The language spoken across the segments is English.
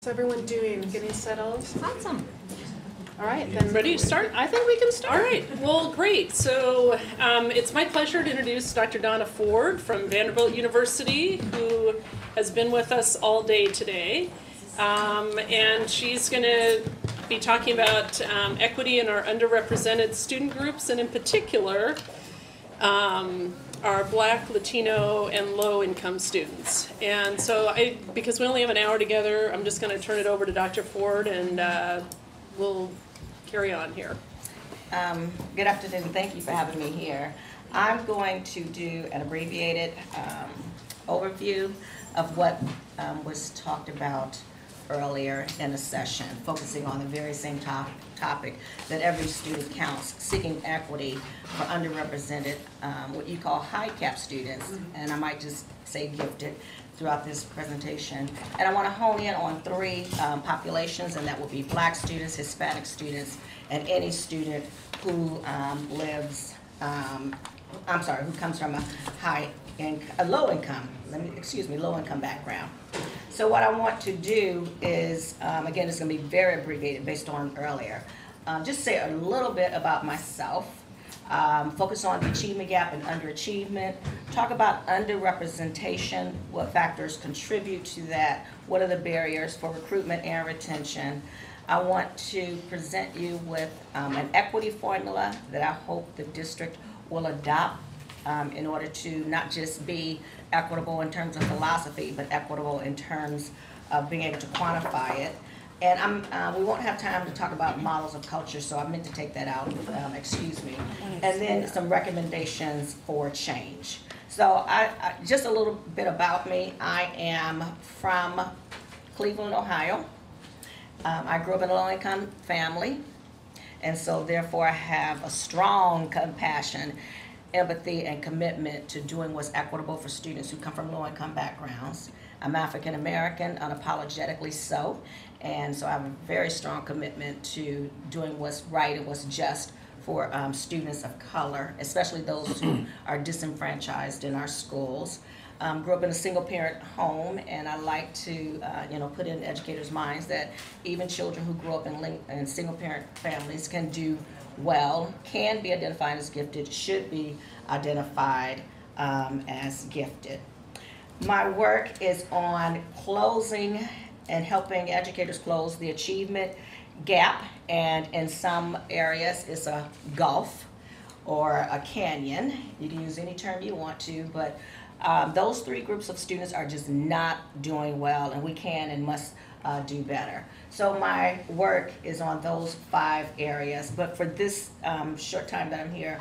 How's everyone doing? Getting settled? Awesome. All right, then. Ready to start? I think we can start. All right, well, great. So it's my pleasure to introduce Dr. Donna Ford from Vanderbilt University, who has been with us all day today. And she's going to be talking about equity in our underrepresented student groups, and in particular, our Black, Latino, and low-income students. And so because we only have an hour together, I'm just going to turn it over to Dr. Ford, and we'll carry on here. Good afternoon. Thank you for having me here. I'm going to do an abbreviated overview of what was talked about earlier in the session, focusing on the very same topic that every student counts, seeking equity for underrepresented, what you call high cap students, and I might just say gifted throughout this presentation. And I want to hone in on three populations, and that will be Black students, Hispanic students, and any student who lives, who comes from a low income background. So what I want to do is, again, it's going to be very abbreviated based on earlier. Just say a little bit about myself, focus on the achievement gap and underachievement, talk about underrepresentation, what factors contribute to that, what are the barriers for recruitment and retention. I want to present you with an equity formula that I hope the district will adopt in order to not just be equitable in terms of philosophy, but equitable in terms of being able to quantify it. And we won't have time to talk about models of culture, so I meant to take that out, excuse me. And then some recommendations for change. So just a little bit about me. I am from Cleveland, Ohio. I grew up in a low-income family, and so therefore I have a strong compassion, empathy, and commitment to doing what's equitable for students who come from low-income backgrounds. I'm African American, unapologetically so, and so I have a very strong commitment to doing what's right and what's just for students of color, especially those who are disenfranchised in our schools. Grew up in a single-parent home, and I like to, put in educators' minds that even children who grew up in single-parent families can do well, can be identified as gifted, should be identified as gifted. My work is on closing and helping educators close the achievement gap, and in some areas it's a gulf or a canyon. You can use any term you want to, but those three groups of students are just not doing well, and we can and must do better. So my work is on those 5 areas, but for this short time that I'm here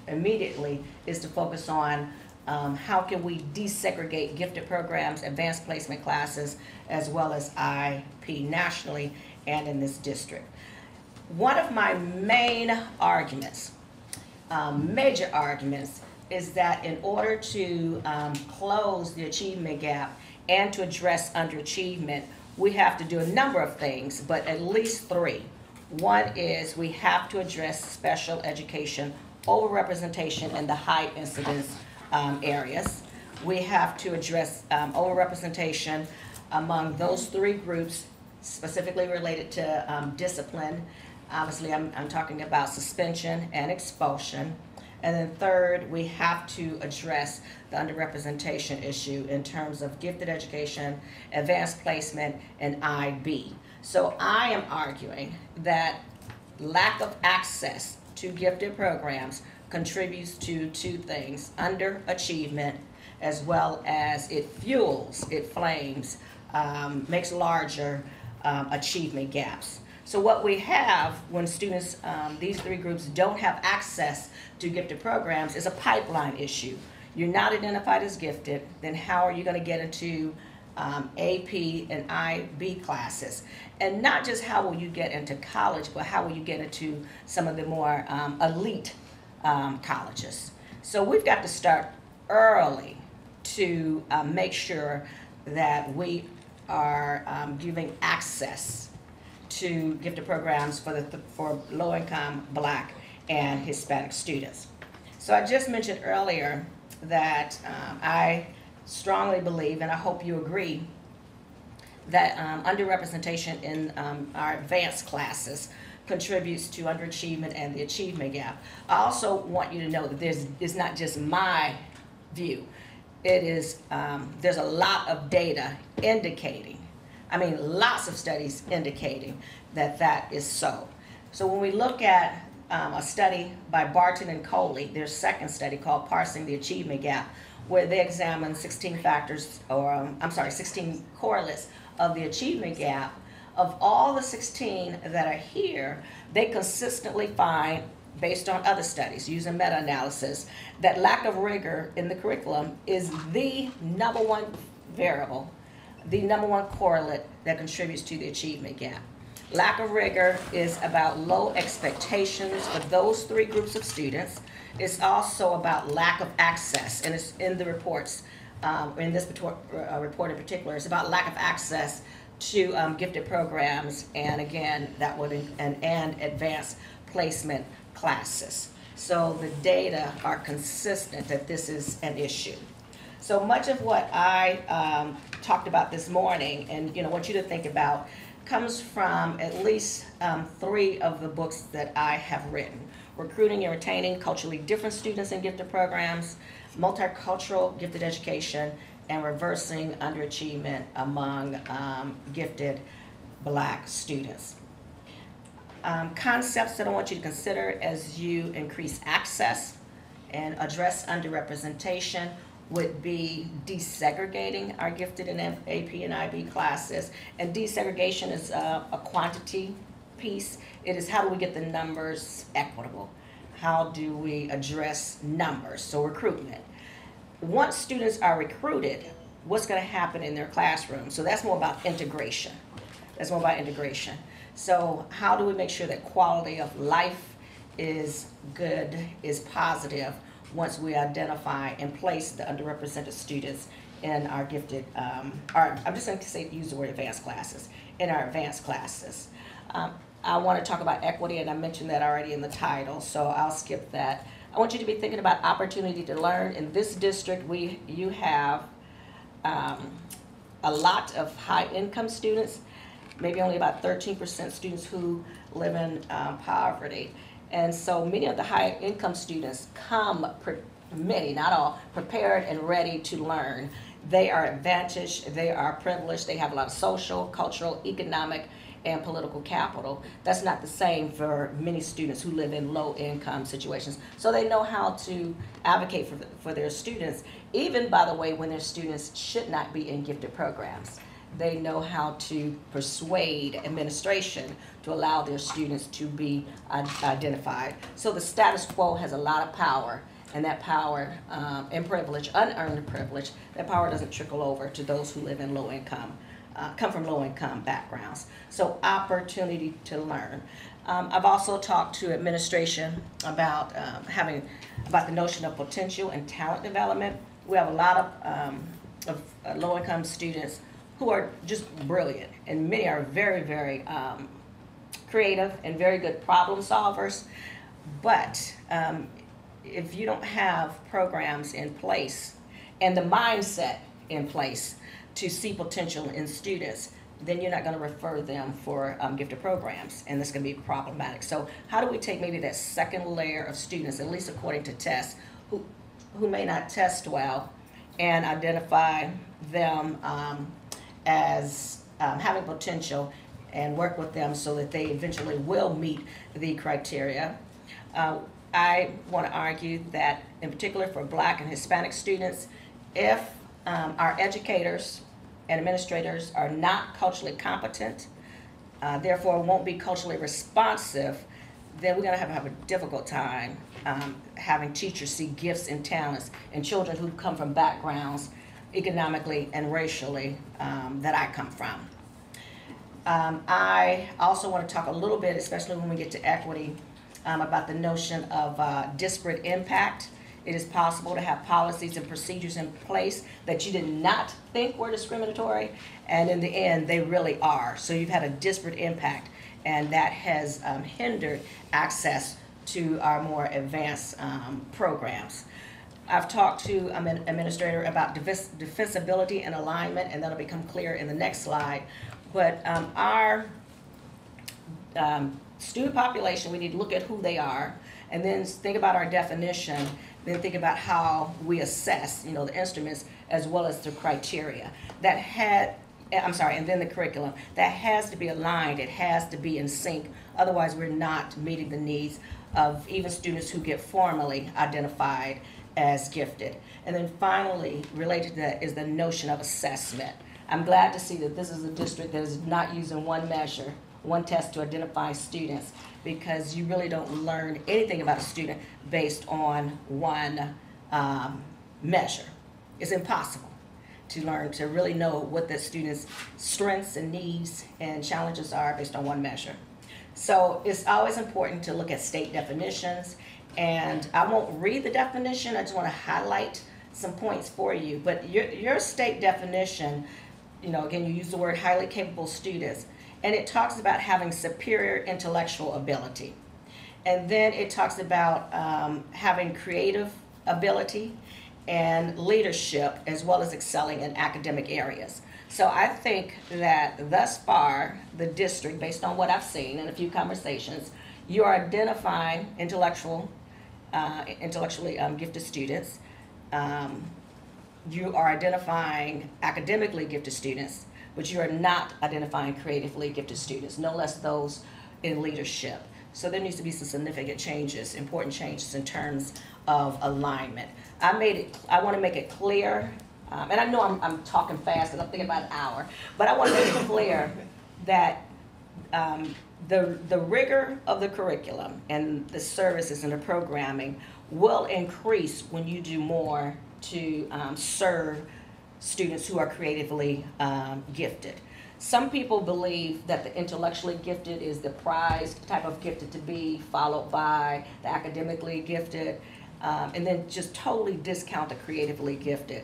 immediately is to focus on how can we desegregate gifted programs, advanced placement classes, as well as IP nationally and in this district. One of my main arguments, major arguments, is that in order to close the achievement gap and to address underachievement, we have to do a number of things, but at least 3. One is we have to address special education overrepresentation in the high incidence areas. We have to address overrepresentation among those 3 groups specifically related to discipline. Obviously, I'm talking about suspension and expulsion. And then third, we have to address the underrepresentation issue in terms of gifted education, advanced placement, and IB. So I am arguing that lack of access to gifted programs contributes to 2 things: underachievement, as well as it fuels, it flames, makes larger achievement gaps. So what we have when students, these 3 groups don't have access to gifted programs is a pipeline issue. You're not identified as gifted, then how are you going to get into AP and IB classes? And not just how will you get into college, but how will you get into some of the more elite colleges. So we've got to start early to make sure that we are giving access to gifted programs for low-income Black and Hispanic students. So I just mentioned earlier that I strongly believe, and I hope you agree, that underrepresentation in our advanced classes contributes to underachievement and the achievement gap. I also want you to know that it's not just my view. It is, there's a lot of data indicating, lots of studies indicating that is so. So when we look at a study by Barton and Coley, their second study called Parsing the Achievement Gap, where they examined 16 factors, or 16 correlates of the achievement gap. Of all the 16 that are here, they consistently find, based on other studies using meta-analysis, that lack of rigor in the curriculum is the number one variable, the number one correlate that contributes to the achievement gap. Lack of rigor is about low expectations for those three groups of students. It's also about lack of access, and it's in the reports, in this report in particular, it's about lack of access to gifted programs, and again, that would and advanced placement classes. So the data are consistent that this is an issue. So much of what I talked about this morning, and want you to think about, comes from at least 3 of the books that I have written: Recruiting and Retaining Culturally Different Students in Gifted Programs, Multicultural Gifted Education, and Reversing Underachievement Among Gifted Black Students. Concepts that I want you to consider as you increase access and address underrepresentation would be desegregating our gifted and AP and IB classes. And desegregation is a quantity piece. It is, how do we get the numbers equitable? How do we address numbers? So recruitment. Once students are recruited, what's going to happen in their classroom? So that's more about integration. That's more about integration. So how do we make sure that quality of life is good, is positive, once we identify and place the underrepresented students in our gifted, I'm just going to use the word advanced classes, in our advanced classes. I want to talk about equity, and I mentioned that already in the title, so I'll skip that. I want you to be thinking about opportunity to learn. In this district, you have a lot of high-income students, maybe only about 13% students who live in poverty. And so many of the high-income students come, many, not all, prepared and ready to learn. They are advantaged, they are privileged, they have a lot of social, cultural, economic, and political capital. That's not the same for many students who live in low-income situations. So they know how to advocate for their students, even, by the way, when their students should not be in gifted programs. They know how to persuade administration to allow their students to be identified. So the status quo has a lot of power, and that power and privilege, unearned privilege, that power doesn't trickle over to those who live in low income, come from low income backgrounds. So opportunity to learn. I've also talked to administration about about the notion of potential and talent development. We have a lot of low income students who are just brilliant, and many are very, very creative and very good problem solvers. But if you don't have programs in place and the mindset in place to see potential in students, then you're not going to refer them for gifted programs, and that's going to be problematic. So how do we take maybe that second layer of students, at least according to tests, who may not test well, and identify them as having potential, and work with them so that they eventually will meet the criteria. I want to argue that, in particular for Black and Hispanic students, if our educators and administrators are not culturally competent, therefore won't be culturally responsive, then we're going to have a difficult time having teachers see gifts and talents in children who come from backgrounds economically and racially that I come from. I also want to talk a little bit, especially when we get to equity, about the notion of disparate impact. It is possible to have policies and procedures in place that you did not think were discriminatory, and in the end, they really are. So you've had a disparate impact, and that has hindered access to our more advanced programs. I've talked to an administrator about defensibility and alignment, and that'll become clear in the next slide. But our student population, we need to look at who they are, and then think about our definition, then think about how we assess, you know, the instruments as well as the criteria. And then the curriculum. That has to be aligned, it has to be in sync, otherwise we're not meeting the needs of even students who get formally identified as gifted. And then finally, related to that is the notion of assessment. I'm glad to see that this is a district that is not using one measure, one test to identify students, because you really don't learn anything about a student based on one measure. It's impossible to learn, to really know what the student's strengths and needs and challenges are based on one measure. So it's always important to look at state definitions, and I won't read the definition, I just want to highlight some points for you. But your state definition, you know, again, you use the word highly capable students, and it talks about having superior intellectual ability. And then it talks about having creative ability and leadership, as well as excelling in academic areas. So I think that thus far, the district, based on what I've seen in a few conversations, you are identifying intellectually gifted students. You are identifying academically gifted students, but you are not identifying creatively gifted students, no less those in leadership. So there needs to be some significant changes, important changes in terms of alignment. I want to make it clear, and I know I'm talking fast because I'm thinking about an hour, but I want to make it clear that the rigor of the curriculum and the services and the programming will increase when you do more to serve students who are creatively gifted. Some people believe that the intellectually gifted is the prized type of gifted to be, followed by the academically gifted, and then just totally discount the creatively gifted.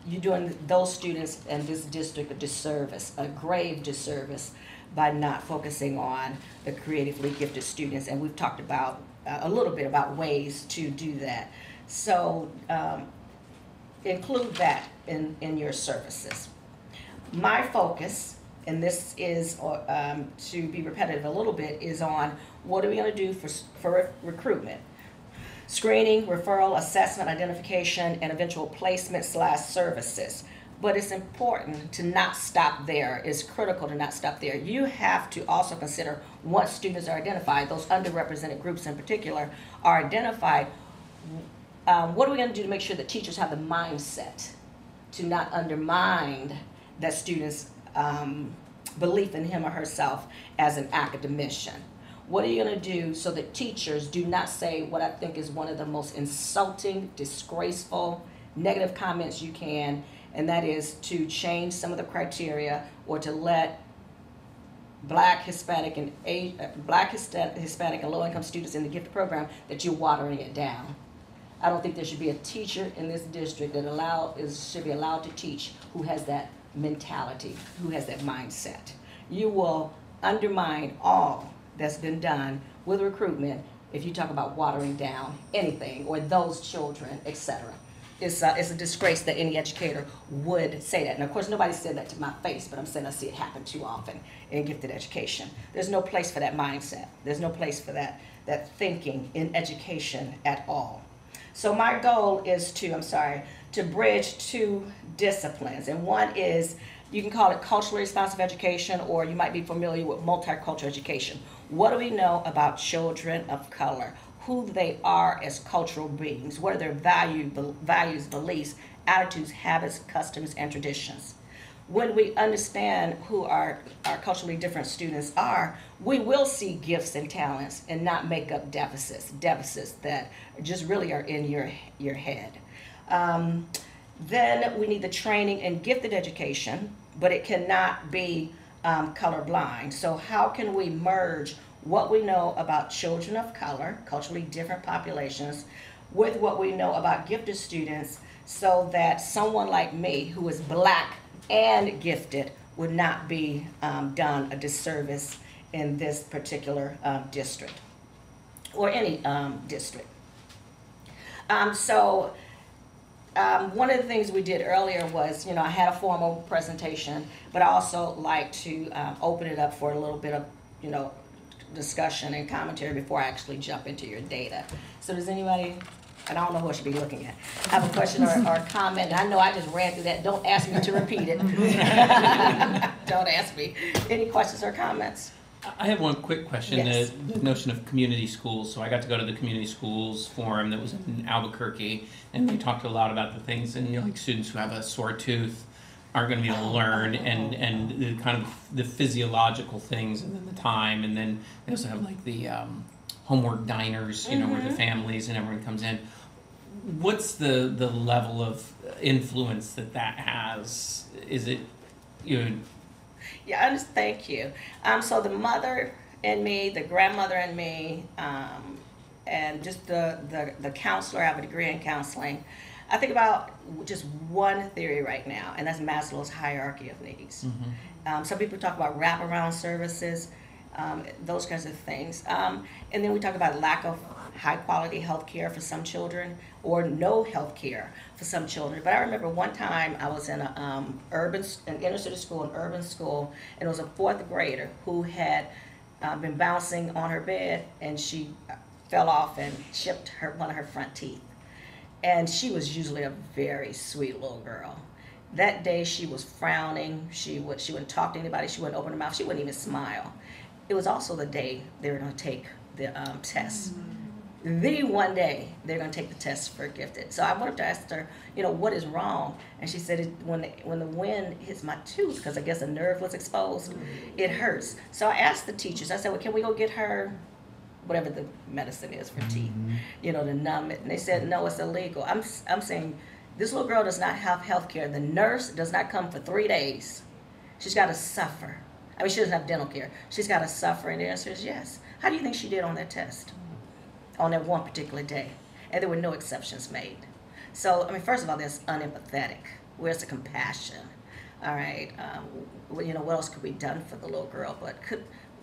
You're doing those students and this district a disservice, a grave disservice, by not focusing on the creatively gifted students. And we've talked about a little bit about ways to do that. So include that in your services. My focus, and this is to be repetitive a little bit, is on what are we going to do for recruitment. Screening, referral, assessment, identification, and eventual placement / services. But it's important to not stop there. It's critical to not stop there. You have to also consider, once students are identified, those underrepresented groups in particular are identified, what are we going to do to make sure that teachers have the mindset to not undermine that student's belief in him or herself as an academician? What are you going to do so that teachers do not say what I think is one of the most insulting, disgraceful, negative comments you can, and that is to change some of the criteria or to let Black, Hispanic, and low-income students in the gifted program, that you're watering it down. I don't think there should be a teacher in this district that should be allowed to teach who has that mentality, who has that mindset. You will undermine all that's been done with recruitment if you talk about watering down anything or those children, etc. It's a disgrace that any educator would say that. And of course, nobody said that to my face, but I'm saying I see it happen too often in gifted education. There's no place for that mindset. There's no place for that thinking in education at all. So my goal is to bridge two disciplines. And one is, you can call it culturally responsive education, or you might be familiar with multicultural education. What do we know about children of color? Who they are as cultural beings? What are their values, beliefs, attitudes, habits, customs, and traditions? When we understand who our culturally different students are, we will see gifts and talents and not make up deficits that just really are in your head. Then we need the training in gifted education, but it cannot be colorblind. So how can we merge what we know about children of color, culturally different populations, with what we know about gifted students, so that someone like me who is Black and gifted would not be done a disservice in this particular district, or any district. One of the things we did earlier was, I had a formal presentation, but I also like to open it up for a little bit of, discussion and commentary before I actually jump into your data. So does anybody, and I don't know who I should be looking at, have a question or comment? I know I just ran through that. Don't ask me to repeat it. Don't ask me. Any questions or comments? I have one quick question. Yes. The notion of community schools. So I got to go to the community schools forum that was in Albuquerque, and they talked a lot about the things, and like students who have a sore tooth aren't going to be able to learn, and the kind of the physiological things, and then the time, and then they also have like the homework diners, where the families and everyone comes in. What's the level of influence that has? Is it Yeah, thank you. So the mother and me, the grandmother and me, and just the counselor, I have a degree in counseling. I think about just one theory right now, and that's Maslow's hierarchy of needs. Some people talk about wraparound services, those kinds of things. And then we talk about lack of high quality health care for some children, or no health care for some children. But I remember one time I was in an inner city school, an urban school, and it was a fourth grader who had been bouncing on her bed, and she fell off and chipped one of her front teeth. And she was usually a very sweet little girl. That day she was frowning. She wouldn't talk to anybody. She wouldn't open her mouth. She wouldn't even smile. It was also the day they were going to take the test. The one day they're going to take the test for gifted. So I went up to ask her, what is wrong? And she said, when the wind hits my tooth, because I guess a nerve was exposed, it hurts. So I asked the teachers, I said, well, can we go get her whatever the medicine is for teeth, to numb it? And they said, no, it's illegal. I'm saying, this little girl does not have health care. The nurse does not come for 3 days. She's got to suffer. I mean, she doesn't have dental care. She's got to suffer, and the answer is yes. How do you think she did on that test, on that one particular day? And there were no exceptions made. So, I mean, first of all, that's unempathetic. Where's the compassion? All right, what else could be done for the little girl? But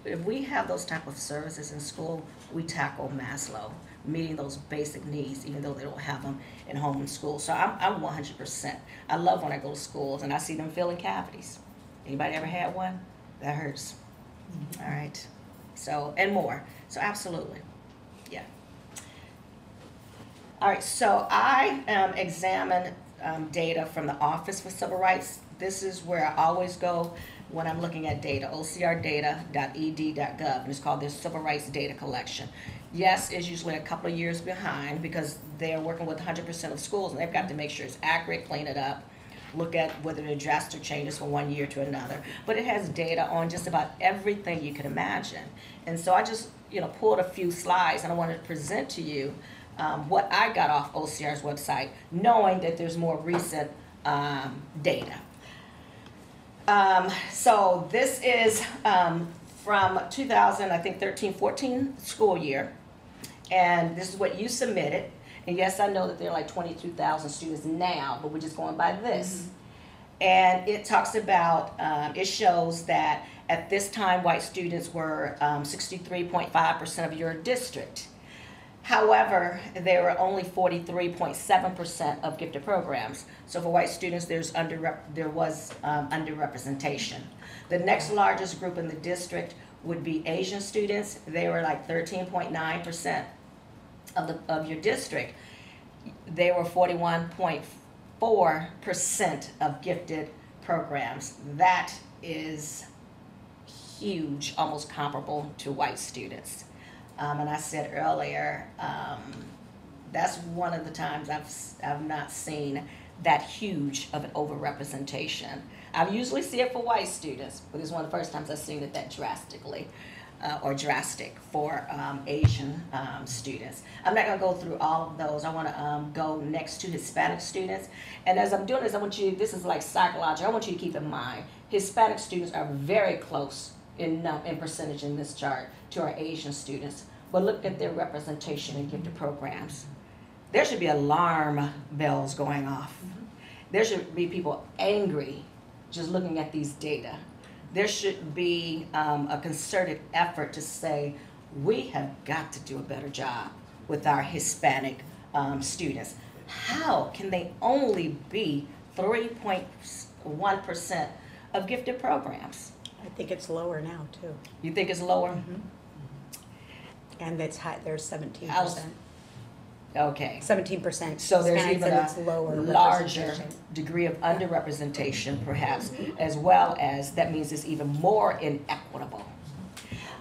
if we have those type of services in school, we tackle Maslow, meeting those basic needs, even though they don't have them in home and school. So I'm 100%. I love when I go to schools and I see them filling cavities. Anybody ever had one? That hurts. All right. So, and more. So absolutely. Yeah. All right. So I examine data from the Office for Civil Rights. This is where I always go when I'm looking at data, ocrdata.ed.gov, and it's called their Civil Rights Data Collection. Yes, it's usually a couple of years behind because they're working with 100% of schools, and they've got to make sure it's accurate, clean it up, look at whether there are drastic changes from one year to another. But it has data on just about everything you can imagine. And so I just pulled a few slides, and I wanted to present to you what I got off OCR's website, knowing that there's more recent data. So this is from 2013-14 school year, and this is what you submitted. And yes, I know that there are like 22,000 students now, but we're just going by this. And it talks about, it shows that at this time, white students were 63.5% of your district. However, there were only 43.7% of gifted programs. So for white students, there was underrepresentation. The next largest group in the district would be Asian students. They were like 13.9% of your district. They were 41.4% of gifted programs. That is huge, almost comparable to white students. And I said earlier, that's one of the times I've not seen that huge of an overrepresentation. I usually see it for white students, but it's one of the first times I've seen it that drastic for Asian students. I'm not going to go through all of those. I want to go next to Hispanic students. And as I'm doing this, this is like psychological, I want you to keep in mind, Hispanic students are very close in percentage in this chart to our Asian students, but look at their representation in gifted programs. There should be alarm bells going off. There should be people angry just looking at these data. There should be a concerted effort to say, we have got to do a better job with our Hispanic students. How can they only be 3.1% of gifted programs? I think it's lower now too. You think it's lower? And it's high, there's 17%. Okay. 17%. So there's Hispanics, even and it's a lower larger representation. degree of underrepresentation, perhaps, as well as that means it's even more inequitable.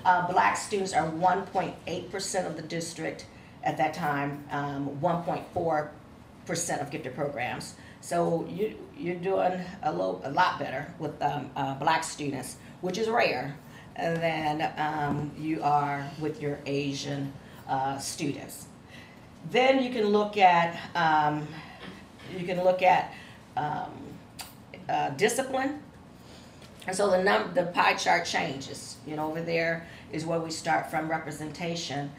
Black students are 1.8% of the district at that time, 1.4% of gifted programs. So you're doing a lot better with black students, which is rare, than you are with your Asian students. Then you can look at discipline, and so the pie chart changes. You know, over there is where we start from representation,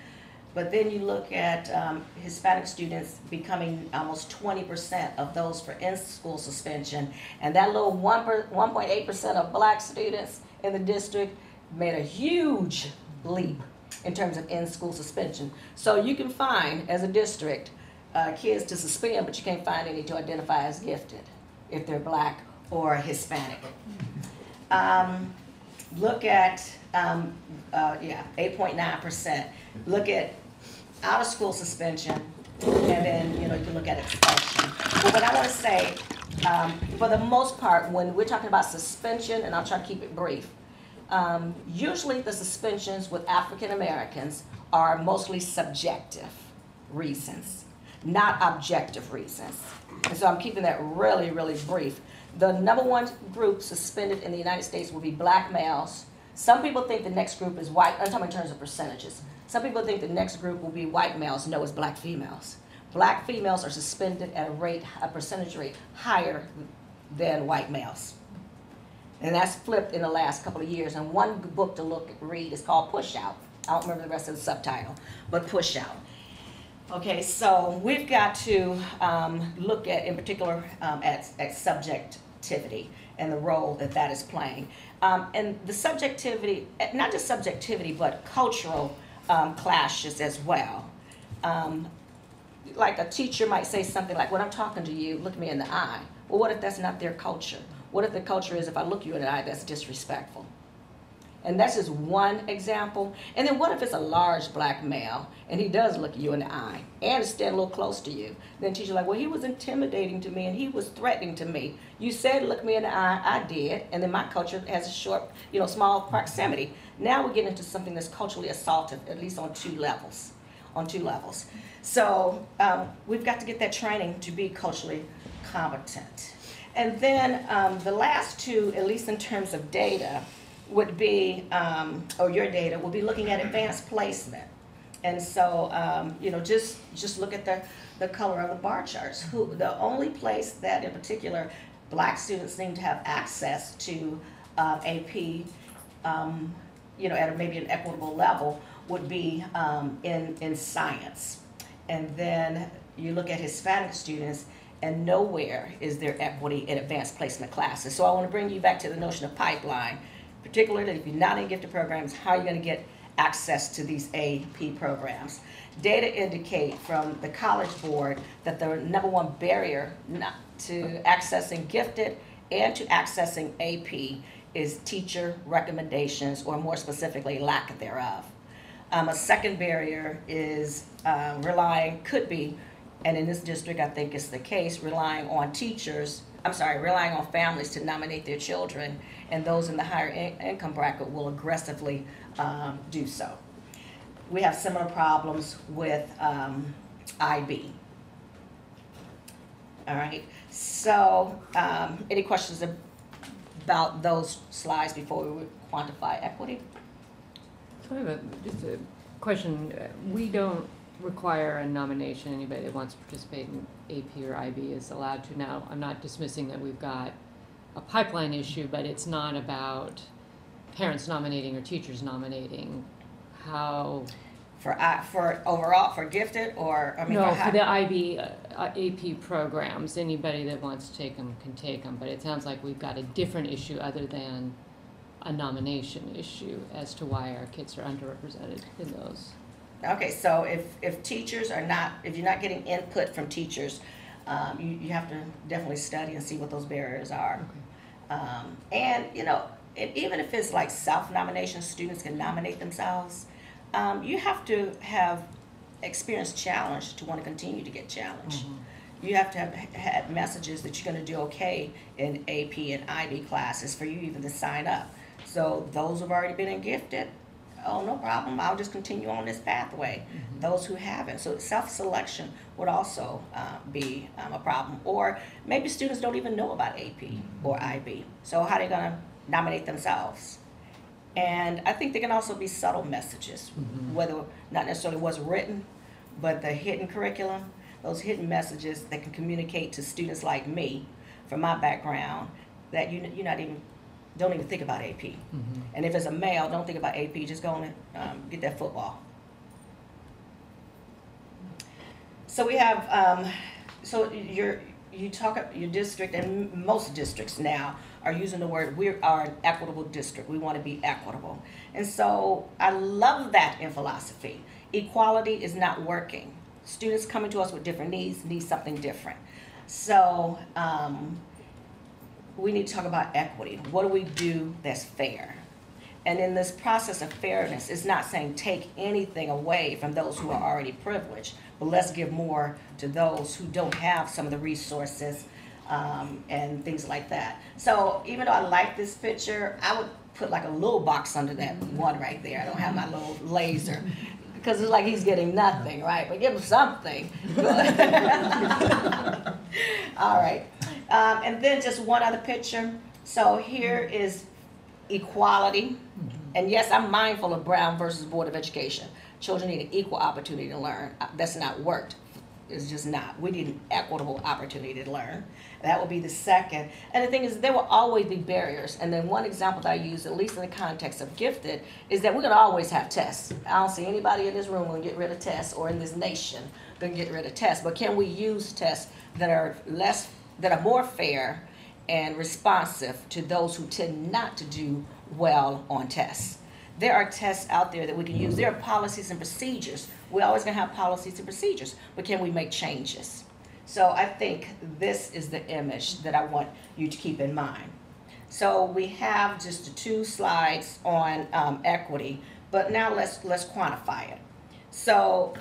but then you look at Hispanic students becoming almost 20% of those for in-school suspension, and that little 1.8% of black students in the district made a huge leap in terms of in-school suspension. So you can find, as a district, kids to suspend, but you can't find any to identify as gifted if they're black or Hispanic. Look at, 8.9%. Look at out-of-school suspension, and then, you can look at expulsion. But what I want to say, for the most part, when we're talking about suspension, and I'll try to keep it brief, usually the suspensions with African Americans are mostly subjective reasons, not objective reasons. And so I'm keeping that really, really brief. The number one group suspended in the United States will be black males. Some people think the next group is white. I'm talking in terms of percentages. Some people think the next group will be white males. No, it's black females. Black females are suspended at a percentage rate higher than white males. And that's flipped in the last couple of years. And one book to read is called Push Out. I don't remember the rest of the subtitle, but Push Out. Okay, so we've got to look at, in particular, at subjectivity and the role that is playing. And the subjectivity, not just subjectivity, but cultural clashes as well. Like a teacher might say something like, when I'm talking to you, look me in the eye. Well, what if that's not their culture? What if the culture is, if I look you in the eye, that's disrespectful? And that's just one example. And then what if it's a large black male and he does look you in the eye and stand a little close to you? Then teacher's like, well, he was intimidating to me and he was threatening to me. You said look me in the eye, I did, and then my culture has a short, small proximity. Now we're getting into something that's culturally assaultive, at least on two levels. So we've got to get that training to be culturally competent. And then the last two, at least in terms of data, would be, or your data, will be looking at advanced placement. And so, just look at the color of the bar charts. The only place that, in particular, black students seem to have access to AP, at maybe an equitable level, would be in science. And then you look at Hispanic students, and nowhere is there equity in advanced placement classes. So I want to bring you back to the notion of pipeline, particularly if you're not in gifted programs, how are you going to get access to these AP programs? Data indicate from the College Board that the number one barrier to accessing gifted and to accessing AP is teacher recommendations, or more specifically, lack thereof. A second barrier is could be, and in this district I think it's the case, relying on families to nominate their children, and those in the higher income bracket will aggressively do so. We have similar problems with IB. All right, so any questions about those slides before we quantify equity? So I have just a question. We don't require a nomination. Anybody that wants to participate in AP or IB is allowed to. Now, I'm not dismissing that we've got a pipeline issue, but it's not about parents nominating or teachers nominating. How? For overall, for gifted, or for the IB AP programs, anybody that wants to take them can take them. But it sounds like we've got a different issue other than a nomination issue as to why our kids are underrepresented in those. Okay, so if teachers are not, if you're not getting input from teachers, you have to definitely study and see what those barriers are. And, you know, even if it's like self-nomination, students can nominate themselves, you have to have experienced challenge to want to continue to get challenged. You have to have had messages that you're going to do okay in AP and IB classes for you even to sign up. So those who've already been gifted, oh, no problem, I'll just continue on this pathway. Those who haven't. So self-selection would also be a problem. Or maybe students don't even know about AP or IB. So how are they going to nominate themselves? And I think there can also be subtle messages, whether not necessarily what's written, but the hidden curriculum, those hidden messages that can communicate to students like me, from my background, that you're not even, don't even think about AP. And if it's a male, don't think about AP, just go on and get that football. So we have, so you talk, your district, and most districts now are using the word, we are an equitable district. We want to be equitable. And so I love that in philosophy. Equality is not working. Students coming to us with different needs need something different. So we need to talk about equity. What do we do that's fair? And in this process of fairness, it's not saying take anything away from those who are already privileged, but let's give more to those who don't have some of the resources and things like that. So even though I like this picture, I would put like a little box under that one right there. I don't have my little laser because it's like he's getting nothing, right? But give him something. All right. And then just one other picture. So here is equality. And yes, I'm mindful of Brown versus Board of Education. Children need an equal opportunity to learn. That's not worked. It's just not. We need an equitable opportunity to learn. That will be the second. And the thing is, there will always be barriers. And then one example that I use, at least in the context of gifted, is that we're going to always have tests. I don't see anybody in this room going to get rid of tests, or in this nation going to get rid of tests. But can we use tests that are more fair and responsive to those who tend not to do well on tests? There are tests out there that we can use. There are policies and procedures. We're always going to have policies and procedures, but can we make changes? So I think this is the image that I want you to keep in mind. So we have just the 2 slides on equity, but now let's quantify it. So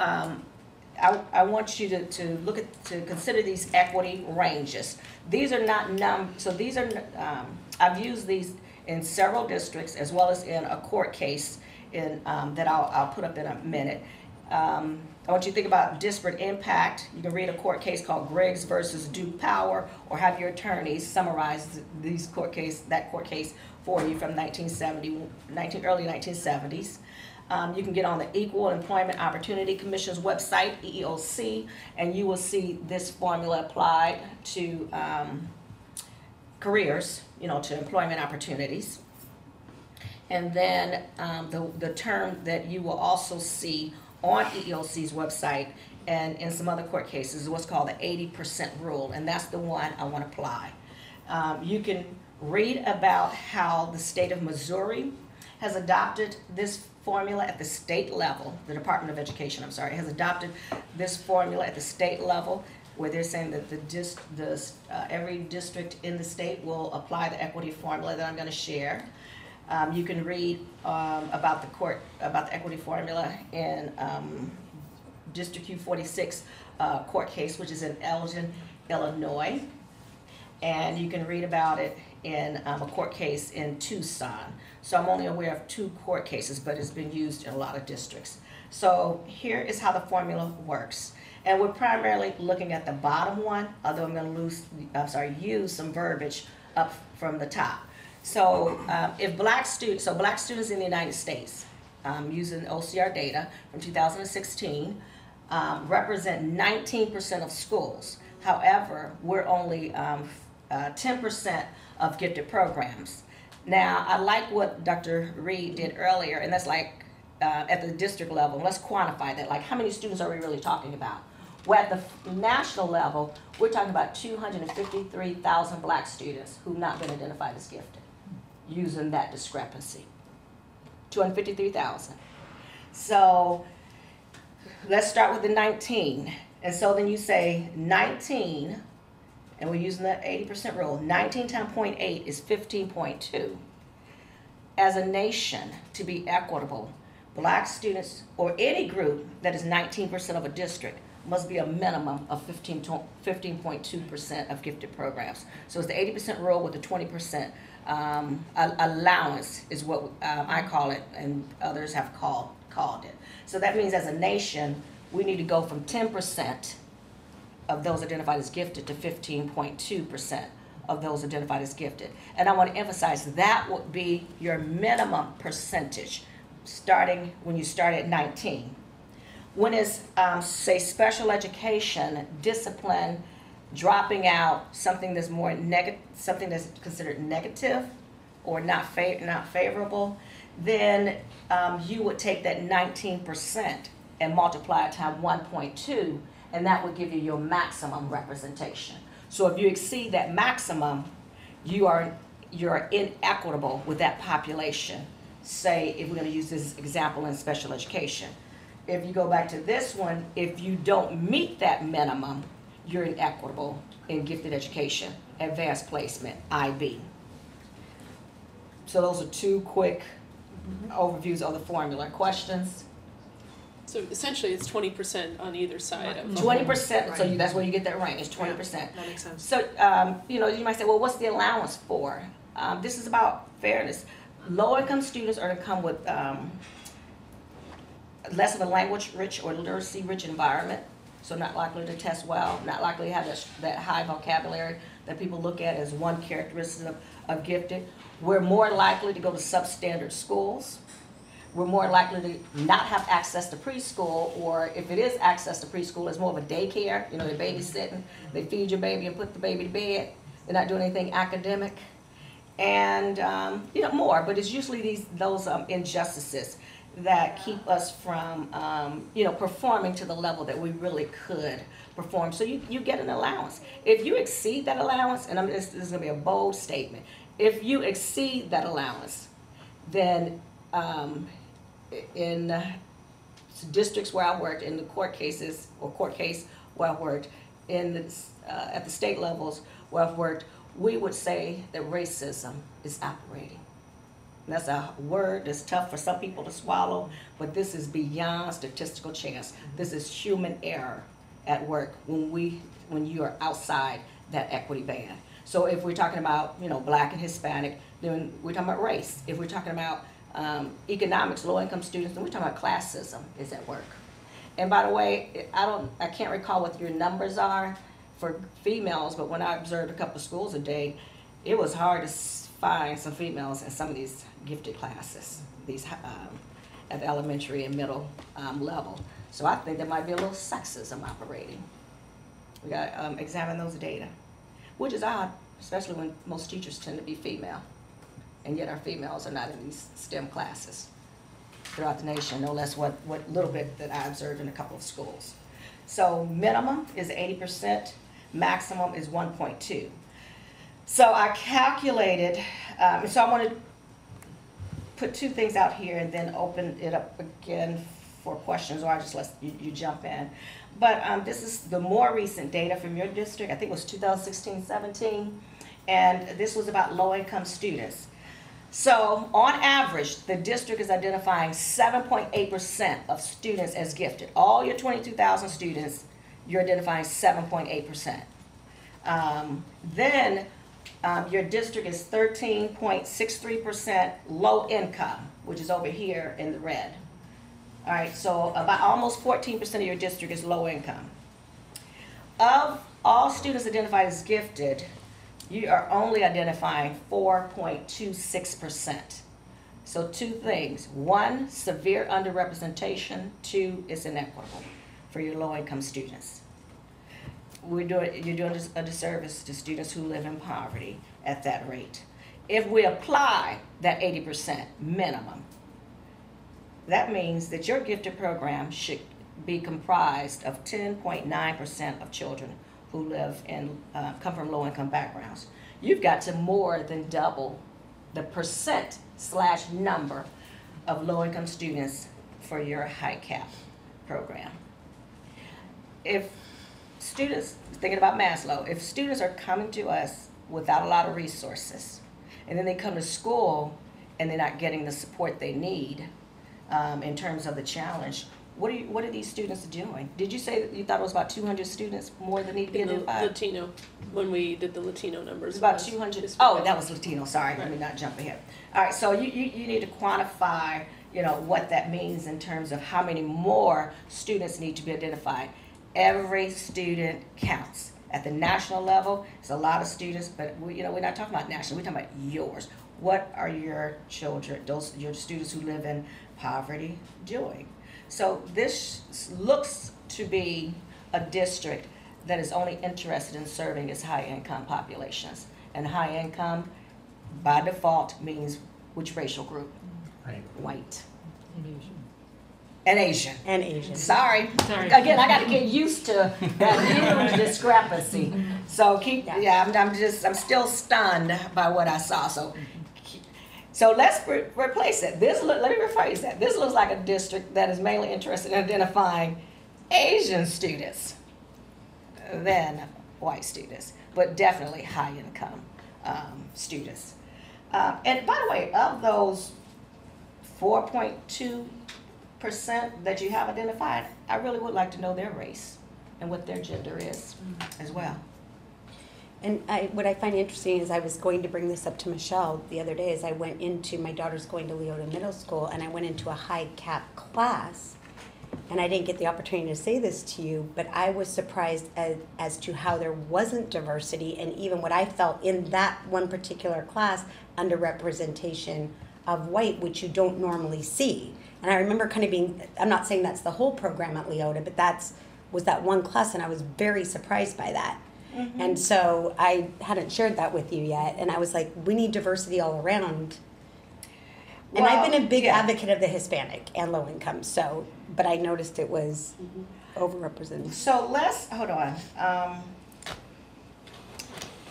I want you to look at, to consider these equity ranges. These are not so these are, I've used these in several districts as well as in a court case in, that I'll put up in a minute. I want you to think about disparate impact. You can read a court case called Griggs versus Duke Power, or have your attorneys summarize that court case for you from early 1970s. You can get on the Equal Employment Opportunity Commission's website, EEOC, and you will see this formula applied to careers, to employment opportunities. And then the term that you will also see on EEOC's website and in some other court cases is what's called the 80% rule, and that's the one I want to apply. You can read about how the state of Missouri has adopted this formula at the state level. The Department of Education, has adopted this formula at the state level, where they're saying that every district in the state will apply the equity formula that I'm going to share. You can read about the equity formula in District Q46 court case, which is in Elgin, Illinois. And you can read about it in a court case in Tucson. So I'm only aware of 2 court cases, but it's been used in a lot of districts. So here is how the formula works. And we're primarily looking at the bottom one, although I'm going to use some verbiage up from the top. So if black students in the United States, using OCR data from 2016, represent 19% of schools. However, we're only 10% of gifted programs. Now, I like what Dr. Reed did earlier, and that's like at the district level. Let's quantify that. Like, how many students are we really talking about? Well, at the national level, we're talking about 253,000 black students who've not been identified as gifted, using that discrepancy. 253,000. So let's start with the 19. And so then you say 19, and we're using the 80% rule. 19 times 0.8 is 15.2. As a nation, to be equitable, black students or any group that is 19% of a district must be a minimum of 15.2% of gifted programs. So it's the 80% rule with the 20% allowance is what I call it, and others have called it. So that means as a nation, we need to go from 10% of those identified as gifted to 15.2% of those identified as gifted. And I want to emphasize that would be your minimum percentage starting when you start at 19. When it's, say, special education, discipline, dropping out, something that's more something that's considered negative or not favorable, then you would take that 19% and multiply it times 1.2, and that would give you your maximum representation. So if you exceed that maximum, you're inequitable with that population. Say, if we're going to use this example in special education. If you go back to this one, if you don't meet that minimum, you're inequitable in gifted education, advanced placement, IB. So those are two quick overviews of the formula. Questions? So essentially, it's 20% on either side of. 20%, so Right. that's where you get that range, 20%. That makes sense. So, you might say, well, what's the allowance for? This is about fairness. Low-income students are to come with less of a language-rich or literacy-rich environment, so not likely to test well, not likely to have that high vocabulary that people look at as one characteristic of gifted. We're more likely to go to substandard schools. We're more likely to not have access to preschool, or if it is access to preschool, it's more of a daycare. They're babysitting, they feed your baby and put the baby to bed. They're not doing anything academic. And, more, but it's usually those injustices that keep us from, performing to the level that we really could perform. So you get an allowance. If you exceed that allowance, and this is going to be a bold statement, if you exceed that allowance, then in districts where I worked, in the court case where I worked, at the state levels where I've worked, we would say that racism is operating. And that's a word that's tough for some people to swallow, but this is beyond statistical chance. This is human error at work when you are outside that equity band. So if we're talking about black and Hispanic, then we're talking about race. If we're talking about economics, low-income students, then we're talking about classism is at work. And by the way, I can't recall what your numbers are for females, but when I observed a couple of schools a day, it was hard to find some females in some of these gifted classes, these at the elementary and middle level. So I think there might be a little sexism operating. We got to examine those data, which is odd, especially when most teachers tend to be female, and yet our females are not in these STEM classes throughout the nation, no less what little bit that I observed in a couple of schools. So minimum is 80%, maximum is 1.2. So I calculated, so I want to put two things out here and then open it up again for questions, or I just let you jump in. But this is the more recent data from your district. I think it was 2016-17, and this was about low-income students. So on average, the district is identifying 7.8% of students as gifted. All your 22,000 students, you're identifying 7.8%. Then your district is 13.63% low income, which is over here in the red. All right, so about almost 14% of your district is low income. Of all students identified as gifted, you are only identifying 4.26%. So two things. One, severe underrepresentation. Two, it's inequitable for your low-income students. You're doing a disservice to students who live in poverty at that rate. If we apply that 80% minimum, that means that your gifted program should be comprised of 10.9% of children who live in, come from low-income backgrounds. You've got to more than double the percent/number of low-income students for your high cap program. If students, thinking about Maslow, if students are coming to us without a lot of resources, and then they come to school and they're not getting the support they need in terms of the challenge, what are these students doing? Did you say that you thought it was about 200 students more that need to be In the identified? Latino, when we did the Latino numbers. It's about was 200. just Oh, because- that was Latino. Sorry, let me not jump ahead. All right, so you need to quantify, what that means in terms of how many more students need to be identified. Every student counts. At the national level, it's a lot of students, but we're not talking about national. We're talking about yours. What are your children, your students who live in poverty, doing? So this looks to be a district that is only interested in serving its high-income populations. And high income, by default, means which racial group? Right. White. Asian. And Asian. And Asian. Sorry. Sorry. Again, I got to get used to that huge discrepancy. So I'm still stunned by what I saw. So let's replace it. Let me rephrase that. This looks like a district that is mainly interested in identifying Asian students than white students, but definitely high income students. And by the way, of those 4.2% that you have identified, I really would like to know their race and what their gender is as well. And what I find interesting is I was going to bring this up to Michelle the other day as I went into, my daughter's going to Leota Middle School, and I went into a high cap class, and I didn't get the opportunity to say this to you, but I was surprised as to how there wasn't diversity, and even what I felt in that one particular class, underrepresentation of white, which you don't normally see. And I remember kind of being, I'm not saying that's the whole program at Leota, but was that one class, and I was very surprised by that. Mm-hmm. And so I hadn't shared that with you yet, and I was like, we need diversity all around. And I've been a big advocate of the Hispanic and low income, but I noticed it was overrepresented. So hold on.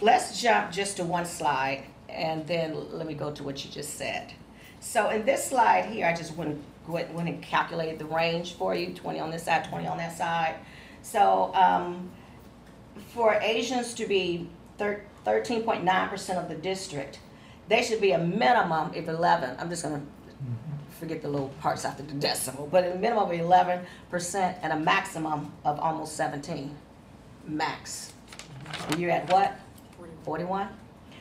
Let's jump just to one slide, and then let me go to what you just said. So in this slide here, I just went and calculated the range for you, 20 on this side, 20 on that side. So for Asians to be 13.9% of the district, they should be a minimum of 11. I'm just going to forget the little parts after the decimal, but a minimum of 11% and a maximum of almost 17. Max. And you're at what? 41?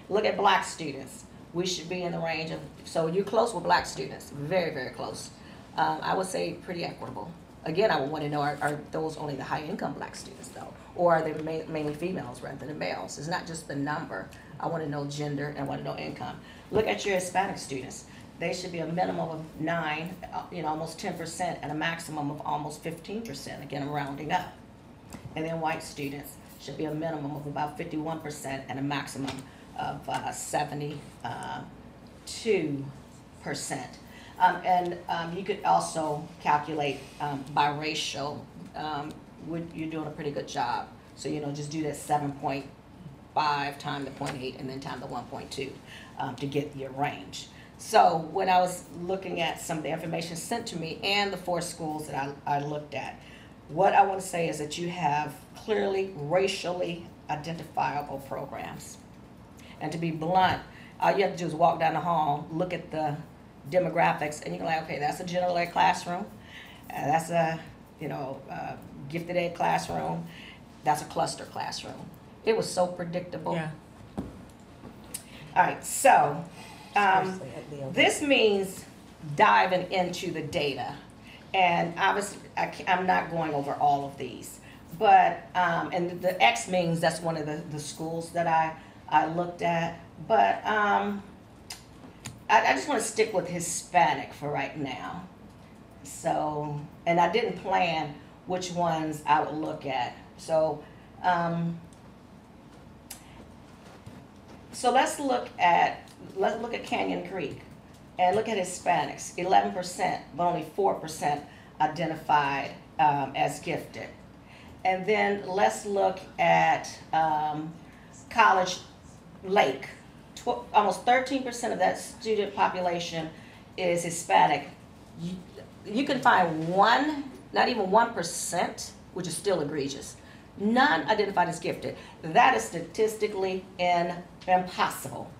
Look at black students. We should be in the range of, so you're close with black students. Very, very close. I would say pretty equitable. Again, I would want to know, are those only the high-income black students, though? Or are they mainly females rather than males? It's not just the number. I want to know gender and I want to know income. Look at your Hispanic students. They should be a minimum of 9, almost 10%, and a maximum of almost 15%. Again, I'm rounding up. And then white students should be a minimum of about 51% and a maximum of 72%. You could also calculate biracial. You're doing a pretty good job. So, just do that 7.5 times the 0.8 and then times the 1.2 to get your range. So when I was looking at some of the information sent to me and the 4 schools that I looked at, what I want to say is that you have clearly racially identifiable programs. And to be blunt, all you have to do is walk down the hall, look at the demographics, and you're like, okay, that's a general ed classroom, that's a gifted ed classroom, that's a cluster classroom. It was so predictable. Yeah. All right, so this means diving into the data, and obviously I'm not going over all of these, but and the X means that's one of the schools that I looked at, but I just want to stick with Hispanic for right now. So, and I didn't plan which ones I would look at. So, let's look at Canyon Creek and look at Hispanics. 11%, but only 4% identified as gifted. And then let's look at College Lake. Almost 13% of that student population is Hispanic. You can find one not even 1%, which is still egregious, none identified as gifted. That is statistically impossible.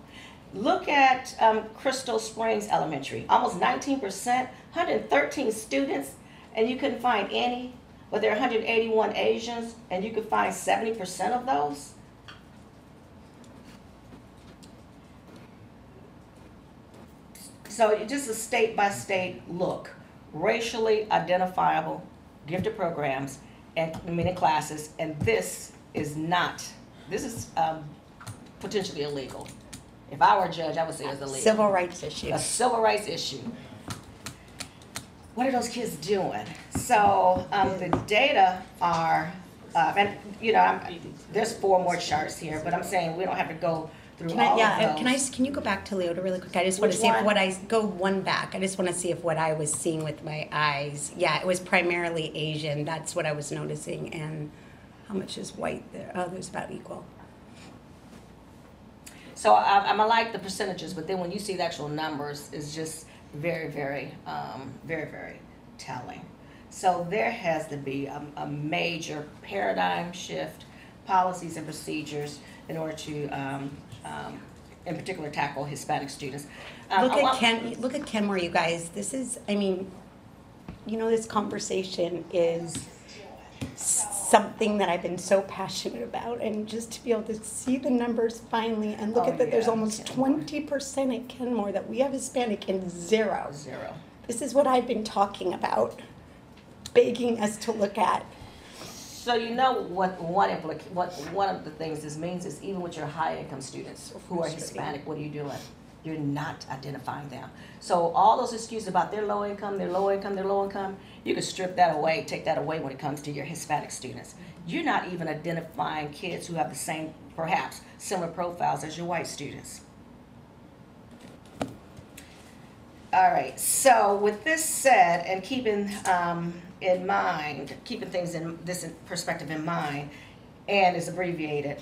Look at Crystal Springs Elementary, almost 19%, 113 students, and you couldn't find any, but there are 181 Asians, and you could find 70% of those. So just a state-by-state look, racially identifiable gifted programs and many classes, and this is potentially illegal. If I were a judge, I would say it's illegal. Civil rights issue. A civil rights issue. What are those kids doing? So the data are, and you know, there's 4 more charts here, but I'm saying we don't have to go through all of those. Can you go back to Leota really quick? I just want to Which see if one? what I, go one back. I just want to see if what I was seeing with my eyes. Yeah, it was primarily Asian. That's what I was noticing. And how much is white there? Oh, there's about equal. So I'm like the percentages, but then when you see the actual numbers, it's just very, very, very telling. So there has to be a major paradigm shift, policies and procedures in order to, in particular, tackle Hispanic students. Look at Kenmore, you guys. This is, I mean, you know, this conversation is something that I've been so passionate about, and just to be able to see the numbers finally and look at that, there's almost 20% at Kenmore that we have Hispanic and zero. This is what I've been talking about, begging us to look at. So you know what one of the things this means is, even with your high income students who are Hispanic, what are you doing? You're not identifying them. So all those excuses about their low income, you can strip that away, take that away when it comes to your Hispanic students. You're not even identifying kids who have the same, perhaps, similar profiles as your white students. All right, so with this said, and keeping in mind, keeping things in this perspective in mind, and it's abbreviated,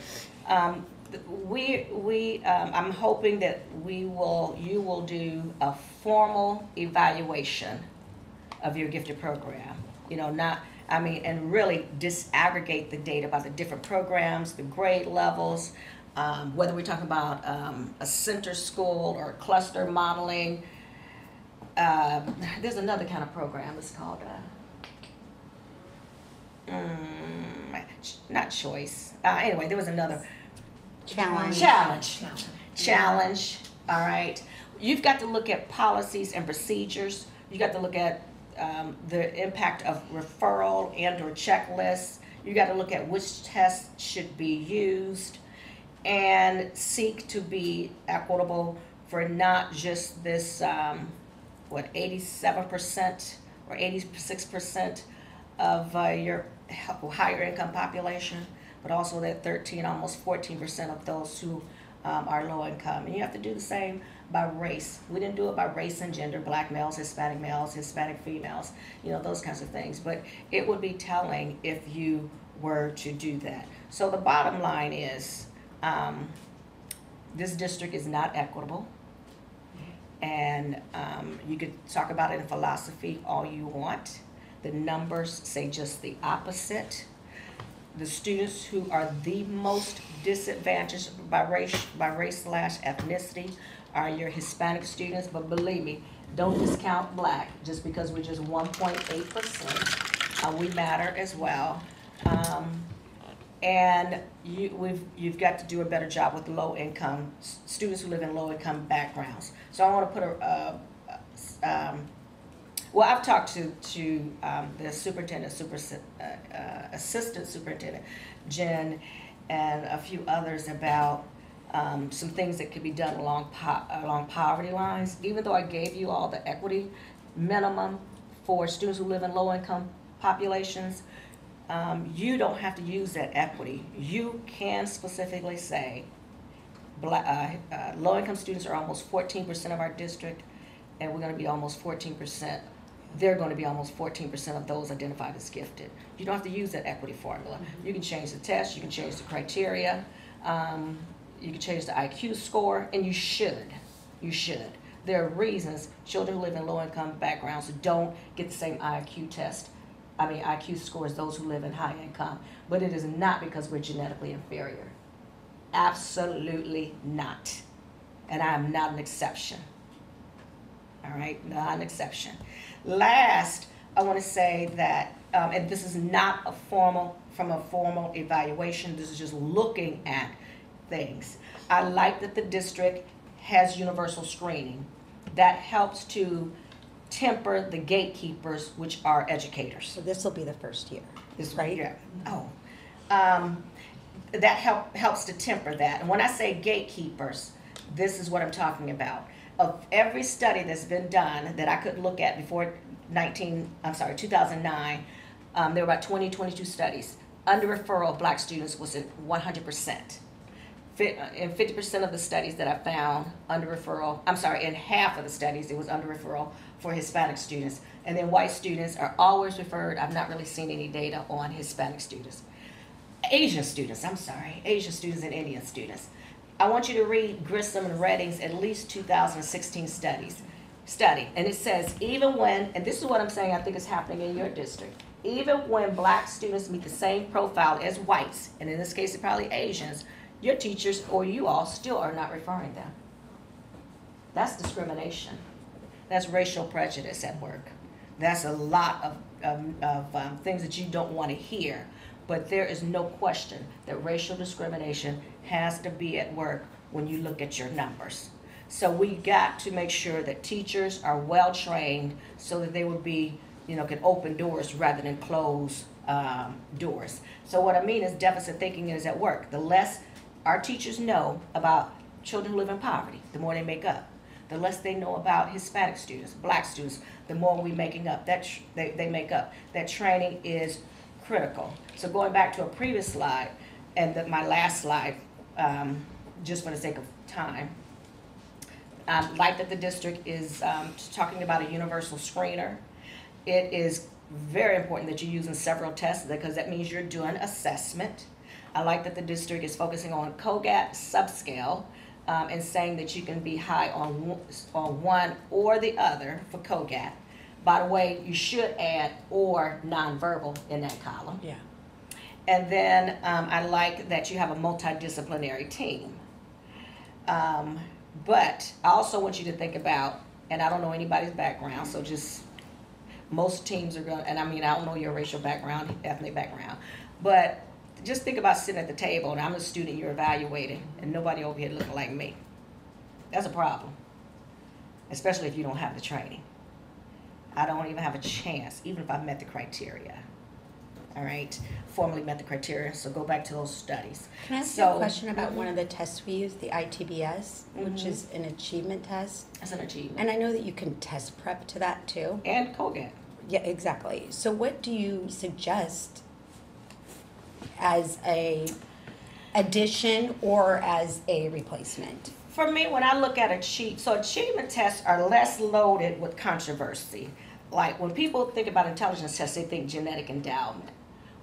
I'm hoping that you will do a formal evaluation of your gifted program. You know, and really disaggregate the data about the different programs, the grade levels, whether we're talking about a center school or cluster modeling. There's another kind of program. It's called not choice. Anyway, there was another challenge. All right. You've got to look at policies and procedures. You got to look at the impact of referral and/or checklists. You got to look at which tests should be used, and seek to be equitable for not just this 87% or 86% of your higher income population, but also that 13, almost 14% of those who are low income. And you have to do the same by race. We didn't do it by race and gender, black males, Hispanic females, you know, those kinds of things. But it would be telling if you were to do that. So the bottom line is, this district is not equitable. And you could talk about it in philosophy all you want. The numbers say just the opposite. The students who are the most disadvantaged by race/ethnicity are your Hispanic students. But believe me, don't discount black just because we're just 1.8%. We matter as well. And you've got to do a better job with low income students who live in low income backgrounds. So I want to put well, I've talked to the superintendent, assistant superintendent, Jen, and a few others about some things that could be done along poverty lines. Even though I gave you all the equity minimum for students who live in low income populations, you don't have to use that equity. You can specifically say low-income students are almost 14% of our district, and we're going to be almost 14%. They're going to be almost 14% of those identified as gifted. You don't have to use that equity formula. You can change the test. You can change the criteria. You can change the IQ score, and you should. You should. There are reasons children who live in low-income backgrounds don't get the same IQ test IQ scores those who live in high income, but it is not because we're genetically inferior. Absolutely not. And I am not an exception. All right, not an exception. Last, I want to say that, and this is not from a formal evaluation, this is just looking at things. I like that the district has universal screening. That helps to temper the gatekeepers, which are educators. So this will be the first year, This right? Yeah. Oh. That helps to temper that. And when I say gatekeepers, this is what I'm talking about. Of every study that's been done that I could look at before 2009, there were about 22 studies. Under referral of black students was at 100%. In 50% of the studies that I found under referral, in half of the studies it was under referral for Hispanic students. And then white students are always referred. I've not really seen any data on Hispanic students. Asian students and Indian students. I want you to read Grissom and Redding's at least 2016 study. And it says, even when, and this is what I'm saying I think is happening in your district, even when black students meet the same profile as whites, and in this case it's probably Asians, your teachers or you all still are not referring them. That's discrimination. That's racial prejudice at work. That's a lot of things that you don't want to hear. But there is no question that racial discrimination has to be at work when you look at your numbers. So we got to make sure that teachers are well trained so that they will be, can open doors rather than close doors. So what I mean is deficit thinking is at work. The less our teachers know about children who live in poverty, the more they make up. The less they know about Hispanic students, black students, the more we making up. They make up. That training is critical. So going back to a previous slide, and my last slide, just for the sake of time, I like that the district is talking about a universal screener. It is very important that you're using several tests because that means you're doing assessment. I like that the district is focusing on COGAT subscale and saying that you can be high on one or the other for COGAT. By the way, you should add or nonverbal in that column. Yeah. And then I like that you have a multidisciplinary team. But I also want you to think about, and I don't know anybody's background, so just most teams are going, and I don't know your racial background, ethnic background, but just think about sitting at the table and I'm a student you're evaluating and nobody over here looking like me. That's a problem, especially if you don't have the training. I don't even have a chance, even if I met the criteria. All right, formally met the criteria, so go back to those studies. Can I ask you a question about one of the tests we use, the ITBS, which is an achievement test? That's an achievement. And I know that you can test prep to that too. And COGAT. Yeah, exactly. So what do you suggest as a addition or as a replacement? For me, when I look at achievement tests are less loaded with controversy. Like when people think about intelligence tests, they think genetic endowment.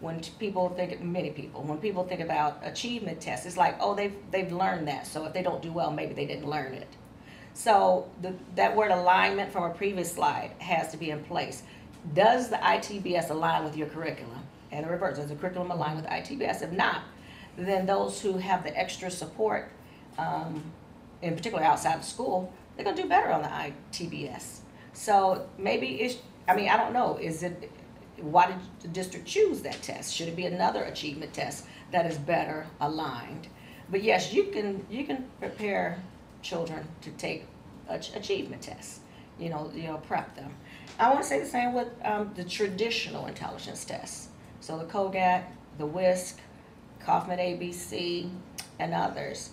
When people think about achievement tests, it's like, oh, they've learned that. So if they don't do well, maybe they didn't learn it. So that word alignment from a previous slide has to be in place. Does the ITBS align with your curriculum? And the reverse, does the curriculum align with the ITBS? If not, then those who have the extra support, in particular outside of school, they're gonna do better on the ITBS. So maybe I don't know, why did the district choose that test? Should it be another achievement test that is better aligned? But yes, you can prepare children to take achievement tests, prep them. I want to say the same with the traditional intelligence tests. So the COGAT, the WISC, Kaufman ABC, and others,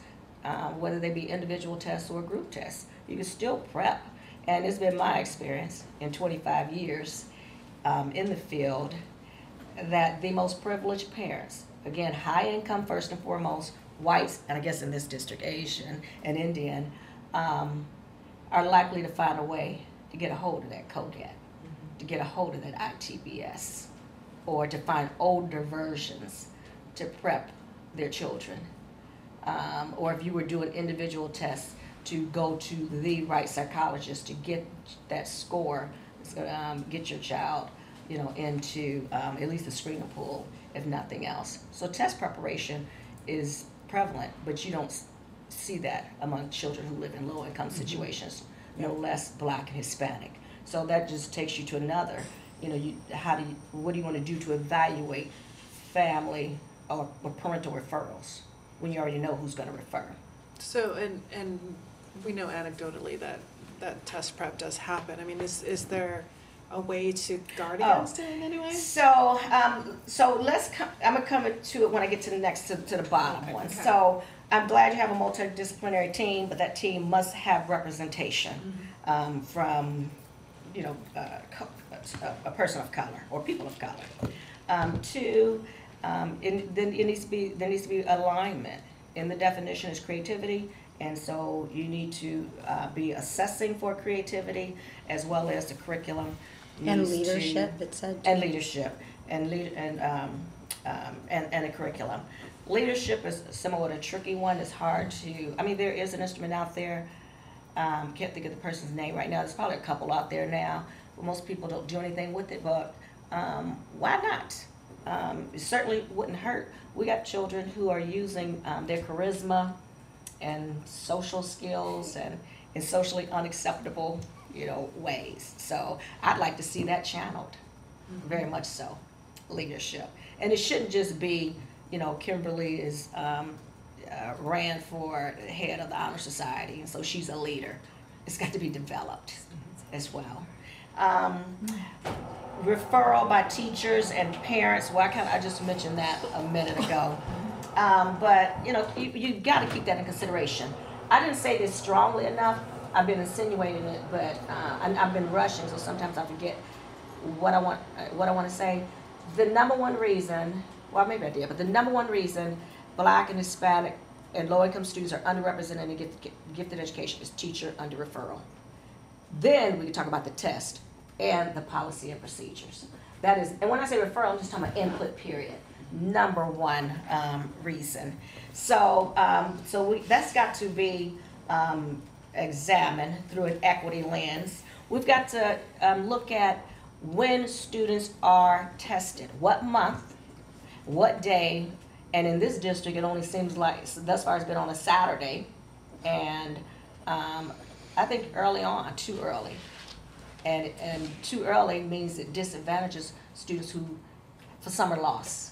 whether they be individual tests or group tests, you can still prep. And it's been my experience in 25 years in the field that the most privileged parents, again, high income first and foremost, whites, and I guess in this district, Asian and Indian, are likely to find a way to get a hold of that COGAT, to get a hold of that ITBS, or to find older versions to prep their children. Or if you were doing individual tests, to go to the right psychologist to get that score, get your child into at least the screening pool, if nothing else. So test preparation is prevalent, but you don't see that among children who live in low-income situations, no less Black and Hispanic. So that just takes you to another, what do you want to do to evaluate family or parental referrals when you already know who's going to refer? So, and we know anecdotally that test prep does happen. I mean, is there a way to guard against it in any way? So, I'm gonna come to it when I get to the next, to the bottom one. Okay. So, I'm glad you have a multidisciplinary team, but that team must have representation from, a person of color or people of color. Two, then there needs to be alignment. In the definition is creativity, and so you need to be assessing for creativity as well as the curriculum. And needs leadership, it said. and leadership and a curriculum. Leadership is somewhat a tricky one. It's hard to. I mean, there is an instrument out there. Can't think of the person's name right now. There's probably a couple out there now. But most people don't do anything with it. But why not? It certainly wouldn't hurt. We got children who are using their charisma and social skills and in socially unacceptable ways. So I'd like to see that channeled, very much so, leadership. And it shouldn't just be, Kimberly is ran for head of the Honor Society, and so she's a leader. It's got to be developed as well. Referral by teachers and parents. Well, I just mentioned that a minute ago. But you got to keep that in consideration. I didn't say this strongly enough. I've been insinuating it, but I've been rushing, so sometimes I forget what I want to say. The number one reason, well, maybe I did, but the number one reason Black and Hispanic and low-income students are underrepresented in gifted education is teacher under referral. Then we can talk about the test and the policy and procedures. That is, and when I say referral, I'm just talking about input period. Number one reason. So, that's got to be examined through an equity lens. We've got to look at when students are tested, what month, what day, and in this district, it only seems like thus far it's been on a Saturday, and I think early on, too early. And too early means it disadvantages students who, for summer loss,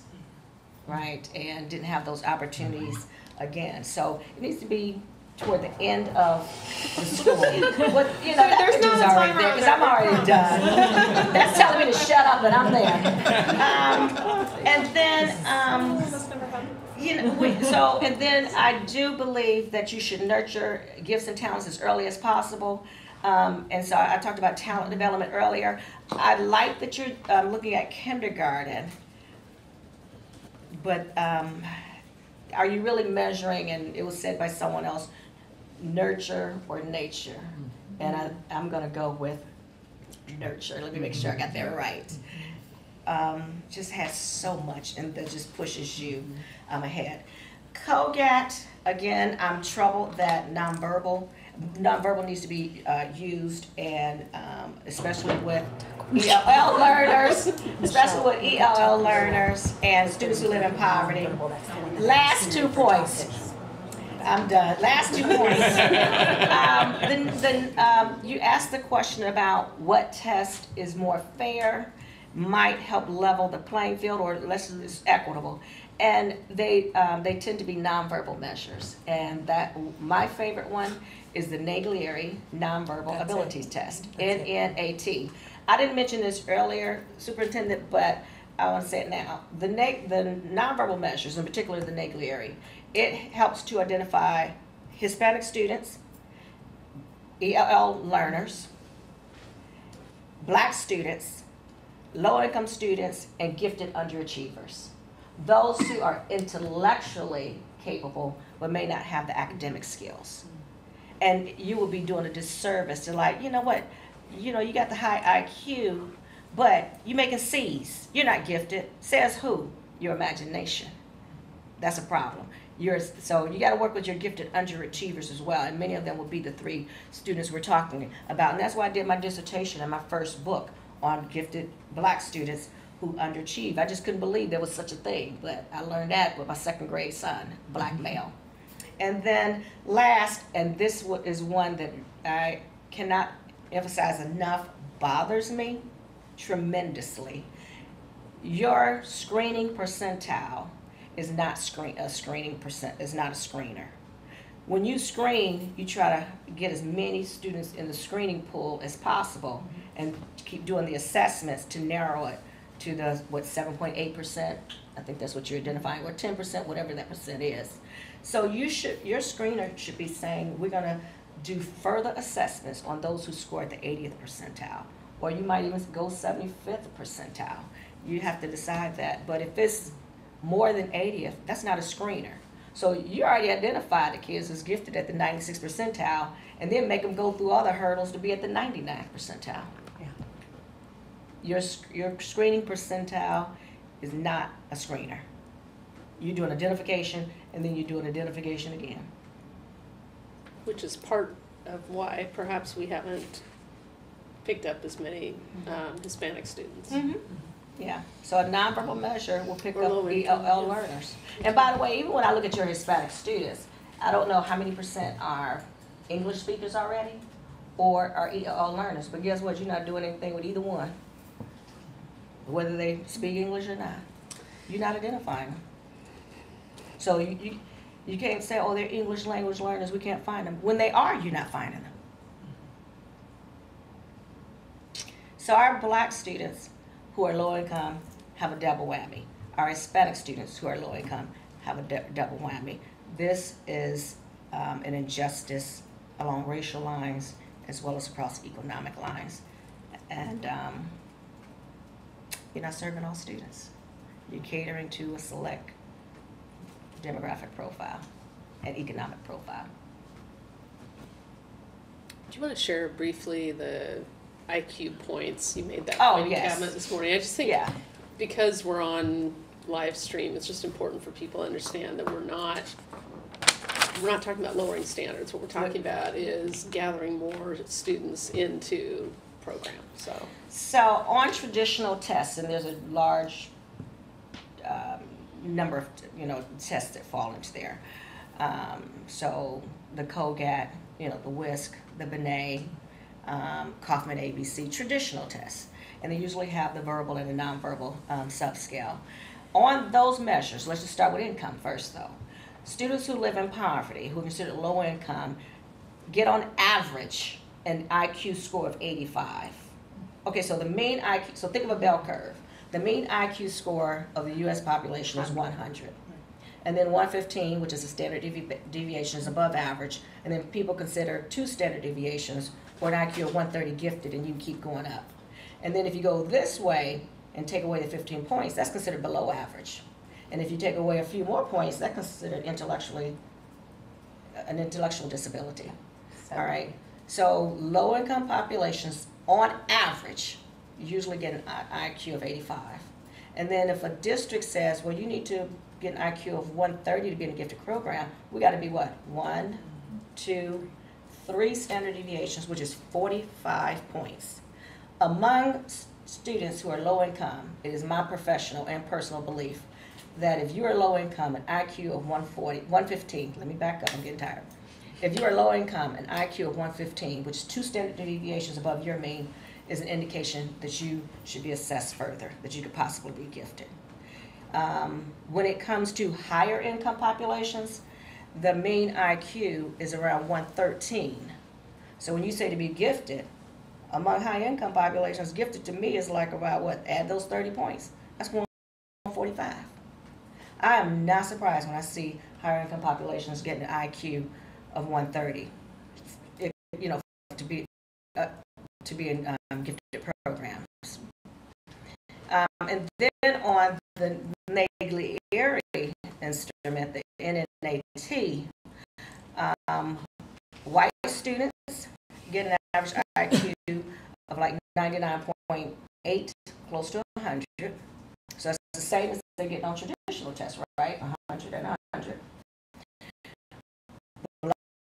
right, and didn't have those opportunities again. So it needs to be toward the end of the school. But, that there's not picture's a already timer there, on because there. I'm already done. That's telling me to shut up, and I'm there. And then, That's never happened. and then I do believe that you should nurture gifts and talents as early as possible. And so I talked about talent development earlier. I like that you're looking at kindergarten, but are you really measuring, and it was said by someone else, nurture or nature? And I'm going to go with nurture. Let me make sure I got that right. Just has so much, and that just pushes you ahead. COGAT, again, I'm troubled that nonverbal needs to be used, and especially with ELL learners, and students who live in poverty. Last 2 points. I'm done. Last 2 points. Then you asked the question about what test is more fair, might help level the playing field, or less is equitable. And they tend to be nonverbal measures. And that my favorite one is the Naglieri Nonverbal Abilities Test, NNAT. I didn't mention this earlier, Superintendent, but I want to say it now. The nonverbal measures, in particular the Naglieri, it helps to identify Hispanic students, ELL learners, Black students, low-income students, and gifted underachievers. Those who are intellectually capable but may not have the academic skills. And you will be doing a disservice to, like, you know what, you got the high IQ, but you're making C's. You're not gifted. Says who? Your imagination. That's a problem. So you got to work with your gifted underachievers as well, and many of them will be the 3 students we're talking about. And that's why I did my dissertation in my first book on gifted black students who underachieve. I just couldn't believe there was such a thing, but I learned that with my second grade son, black male. And then last, and this is one that I cannot emphasize enough, bothers me tremendously. Your screening percentile is not a screener. When you screen, you try to get as many students in the screening pool as possible and keep doing the assessments to narrow it to the, 7.8%? I think that's what you're identifying, or 10%, whatever that percent is. So your screener should be saying, we're gonna do further assessments on those who score at the 80th percentile, or you might even go 75th percentile. You have to decide that. But if it's more than 80th, that's not a screener. So you already identified the kids who's gifted at the 96th percentile, and then make them go through all the hurdles to be at the 99th percentile. Yeah. Your screening percentile is not a screener. You do an identification, and then you do an identification again. Which is part of why perhaps we haven't picked up as many Hispanic students. Yeah, so a nonverbal measure will pick Or up low income, ELL yeah. learners. And by the way, even when I look at your Hispanic students, I don't know how many percent are English speakers already or are ELL learners, but guess what? You're not doing anything with either one, whether they speak English or not. You're not identifying them. So you can't say, oh, they're English language learners, we can't find them. When they are, you're not finding them. So our black students who are low income have a double whammy. Our Hispanic students who are low income have a double whammy. This is an injustice along racial lines as well as across economic lines. And you're not serving all students. You're catering to a select demographic profile and economic profile. Do you want to share briefly the IQ points? You made that Oh, point in yes. cabinet this morning. I just think Yeah. because we're on live stream, it's just important for people to understand that we're not talking about lowering standards. What we're talking about is gathering more students into programs. So on traditional tests, and there's a large number of tests that fall into there. So the COGAT, the WISC, the Binet, Kaufman ABC, traditional tests, and they usually have the verbal and the nonverbal subscale. On those measures, let's just start with income first though. Students who live in poverty, who are considered low income, get on average an IQ score of 85. Okay, so the mean IQ, so think of a bell curve. The mean IQ score of the US population is 100. And then 115, which is a standard deviation, is above average. And then people consider 2 standard deviations or an IQ of 130 gifted, and you keep going up. And then if you go this way and take away the 15 points, that's considered below average. And if you take away a few more points, that's considered an intellectual disability. All right. So low income populations, on average, usually get an IQ of 85. And then if a district says, well, you need to get an IQ of 130 to be in a gifted program, we got to be what? 1, 2, 3 standard deviations, which is 45 points. Among students who are low income, it is my professional and personal belief that if you are low income, an IQ of 115, let me back up, I'm getting tired. If you are low income, an IQ of 115, which is 2 standard deviations above your mean, is an indication that you should be assessed further, that you could possibly be gifted. When it comes to higher income populations, the mean IQ is around 113. So when you say to be gifted, among high income populations, gifted to me is like about what? Add those 30 points. That's 145. I am not surprised when I see higher income populations getting an IQ of 130. To be in gifted programs. And then on the Naglieri instrument, the NNAT, white students get an average IQ of like 99.8, close to 100. So that's the same as they get on traditional tests, right? 100 and 100.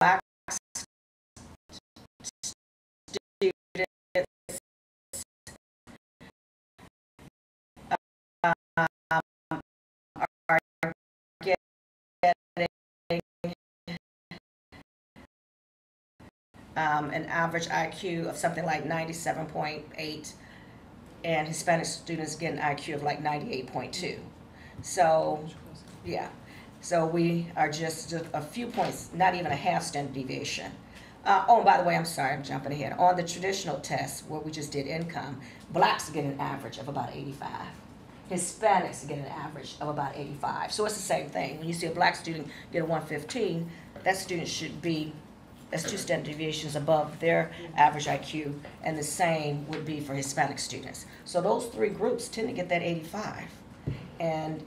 Black students an average IQ of something like 97.8, and Hispanic students get an IQ of like 98.2. So, yeah. So we are just a few points, not even a half standard deviation. Oh, and by the way, I'm sorry, I'm jumping ahead. On the traditional test, where we just did income, blacks get an average of about 85. Hispanics get an average of about 85. So it's the same thing. When you see a black student get a 115, that student should be, that's 2 standard deviations above their average IQ, and the same would be for Hispanic students. So those 3 groups tend to get that 85. And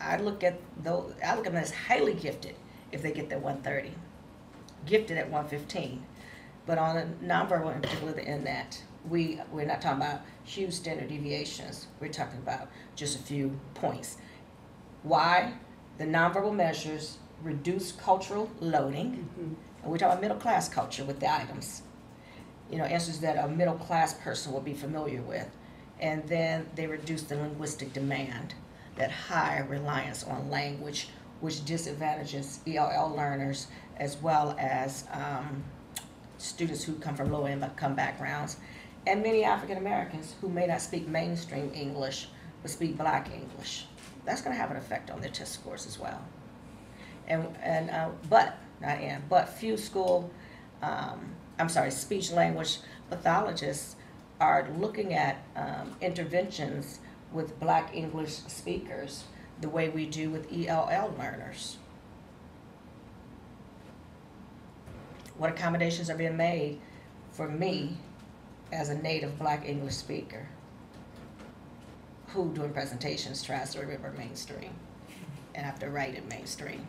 I look at them as highly gifted if they get that 130. Gifted at 115. But on a nonverbal, in particular in that, we're not talking about huge standard deviations. We're talking about just a few points. Why? The nonverbal measures reduce cultural loading. And we're talking about middle class culture with the items. You know, answers that a middle class person will be familiar with. And then they reduce the linguistic demand, that high reliance on language, which disadvantages ELL learners as well as students who come from low income backgrounds, and many African Americans who may not speak mainstream English, but speak black English. That's going to have an effect on their test scores as well. But few speech language pathologists are looking at interventions with black English speakers the way we do with ELL learners. What accommodations are being made for me as a native black English speaker who, doing presentations, tries to remember mainstream and have to write it mainstream.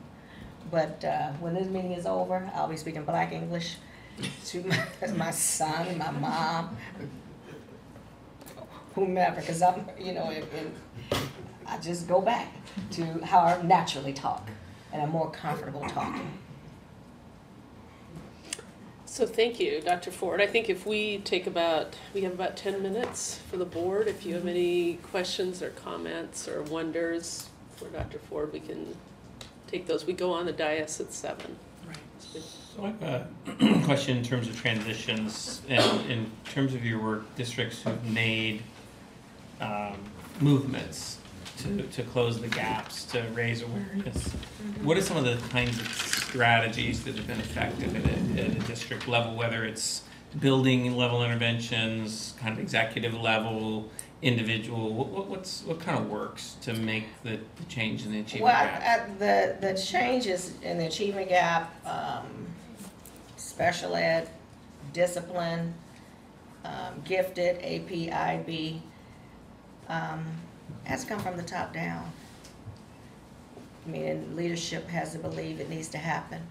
But when this meeting is over, I'll be speaking black English to my son, my mom, whomever, because I'm, I just go back to how I naturally talk, and I'm more comfortable talking. So thank you, Dr. Ford. I think if we have about 10 minutes for the board. If you have any questions or comments or wonders for Dr. Ford, we can take those. We go on the dais at 7. Right. So I have a question in terms of transitions, and in terms of your work, districts who've made movements to close the gaps, to raise awareness. What are some of the kinds of strategies that have been effective at a district level, whether it's building level interventions, kind of executive level, individual? What kind of works to make the change in the achievement gap? The changes in the achievement gap, special ed, discipline, gifted, AP, IB, has come from the top down. Meaning leadership has to believe it needs to happen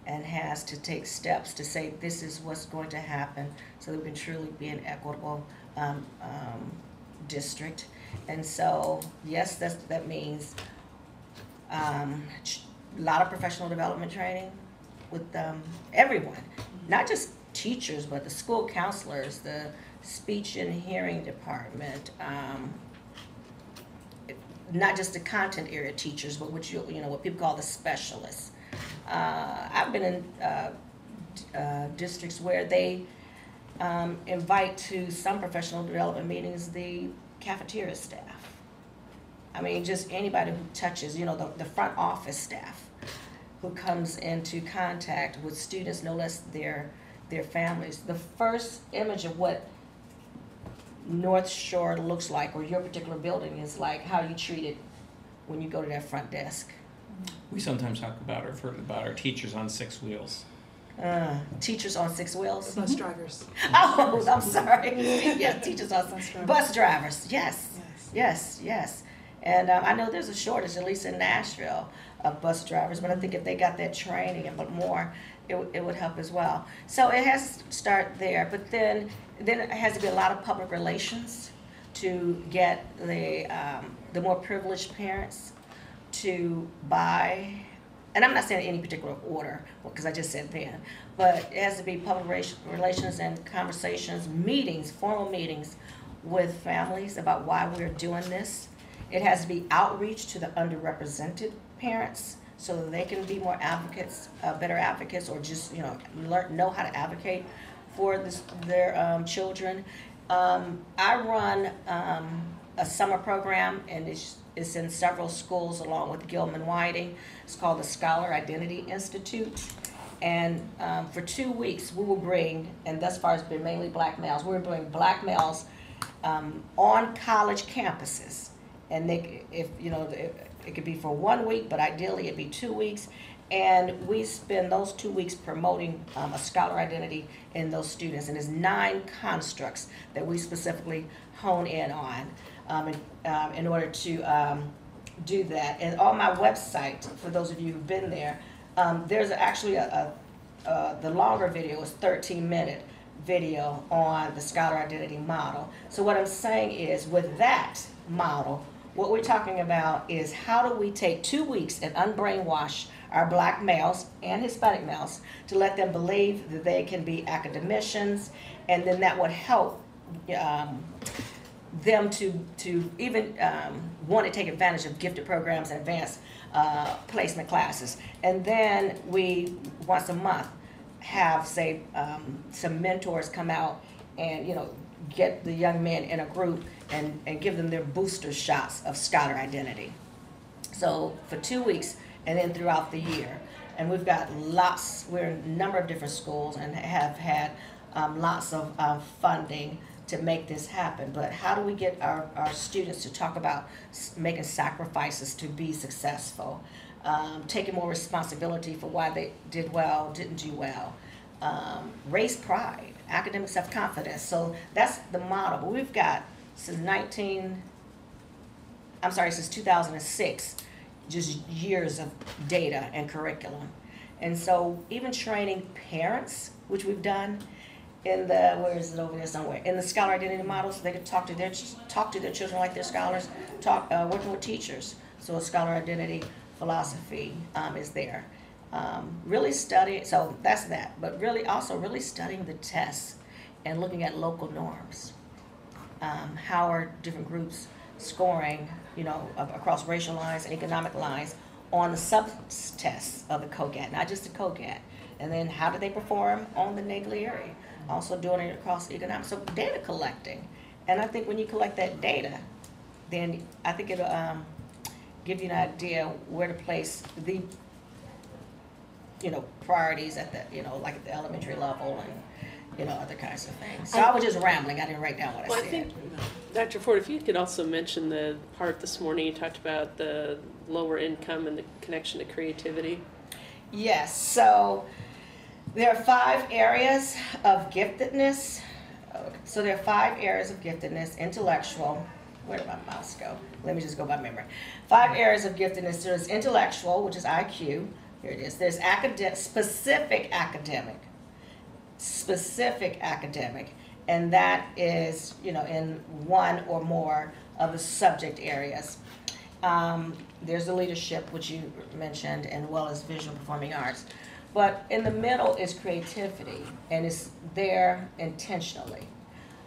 and has to take steps to say this is what's going to happen so that we can truly be an equitable district. And so, yes, that means a lot of professional development training with everyone, not just teachers, but the school counselors, the speech and hearing department, not just the content area teachers, but what people call the specialists. I've been in districts where they invite to some professional development meetings the cafeteria staff. I mean, just anybody who touches, the front office staff who comes into contact with students, no less their families. The first image of what North Shore looks like, or your particular building is like, how you treat it when you go to that front desk. We sometimes talk about or refer about our teachers on 6 wheels. Teachers on 6 wheels? Bus drivers. Oh, I'm sorry. Yes, teachers on bus drivers. Yes. And I know there's a shortage, at least in Nashville, of bus drivers, but I think if they got that training and more, it would help as well. So it has to start there, but then it has to be a lot of public relations to get the more privileged parents to buy, and I'm not saying any particular order, because I just said then, but it has to be public relations and conversations, meetings, formal meetings with families about why we're doing this. It has to be outreach to the underrepresented parents, so that they can be more advocates, better advocates, or just, you know, know how to advocate for their children. I run a summer program, and it's in several schools along with Gilman Whiting. It's called the Scholar Identity Institute. And for 2 weeks, we will bring, and thus far it's been mainly black males, we're bringing black males on college campuses. And it could be for 1 week, but ideally it'd be 2 weeks. And we spend those 2 weeks promoting a scholar identity in those students. And there's 9 constructs that we specifically hone in on in order to do that. And on my website, for those of you who've been there, there's actually the longer video is 13-minute video on the scholar identity model. So what I'm saying is, with that model, what we're talking about is how do we take 2 weeks and unbrainwash our black males and Hispanic males to let them believe that they can be academicians, and then that would help them to even want to take advantage of gifted programs and advanced placement classes. And then we, once a month, have, say, some mentors come out and, you know, get the young men in a group and give them their booster shots of scholar identity. So for 2 weeks, and then throughout the year. And we've got we're in a number of different schools and have had lots of funding to make this happen. But how do we get our students to talk about making sacrifices to be successful, taking more responsibility for why they did well, didn't do well, raise pride, academic self-confidence. So that's the model. But we've got since 2006, just years of data and curriculum. And so even training parents, which we've done in the, where is it over there somewhere, in the scholar identity model, so they can talk to their children like they're scholars, working with teachers. So a scholar identity philosophy is there. Really study, so that's that, but really also really studying the tests and looking at local norms. How are different groups scoring, you know, across racial lines and economic lines on the sub-tests of the COGAT, not just the COGAT. And then how do they perform on the Naglieri? Also doing it across economics. So data collecting. And I think when you collect that data, then I think it'll give you an idea where to place the, you know, priorities at the, you know, like at the elementary level and, you know, other kinds of things. So I was just rambling. I didn't write down what I said. I think, Dr. Ford, if you could also mention the part this morning you talked about the lower income and the connection to creativity. Yes, so there are 5 areas of giftedness. So there are 5 areas of giftedness: intellectual. Where did my mouse go? Let me just go by memory. 5 areas of giftedness. There's intellectual, which is IQ. Here it is. There's specific academic, and that is, you know, in one or more of the subject areas. There's the leadership, which you mentioned, and well as visual performing arts. But in the middle is creativity, and it's there intentionally.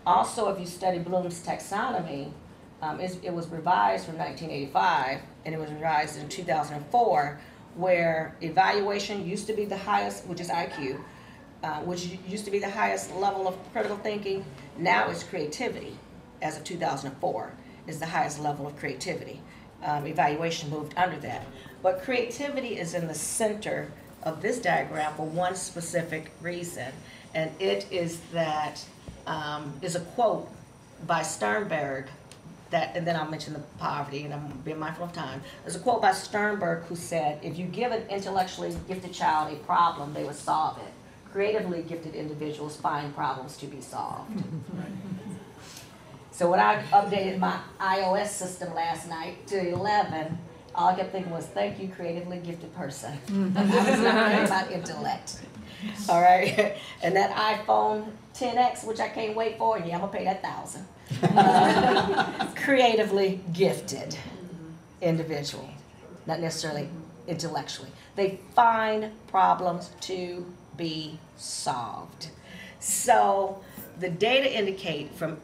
Also, if you study Bloom's taxonomy, it was revised from 1985, and it was revised in 2004, where evaluation used to be the highest, which is IQ, which used to be the highest level of critical thinking. Now it's creativity, as of 2004, is the highest level of creativity. Evaluation moved under that. But creativity is in the center of this diagram for one specific reason, and it is that, is a quote by Sternberg, that, and then I'll mention the poverty, and I'm being mindful of time. There's a quote by Sternberg who said, if you give an intellectually gifted child a problem, they would solve it. Creatively gifted individuals find problems to be solved. So when I updated my iOS system last night to 11, all I kept thinking was, thank you, creatively gifted person. I was not thinking about intellect. All right, and that iPhone 10X, which I can't wait for, yeah, I'm gonna pay that $1,000. Creatively gifted individual, not necessarily intellectually. They find problems to be solved. So the data indicate from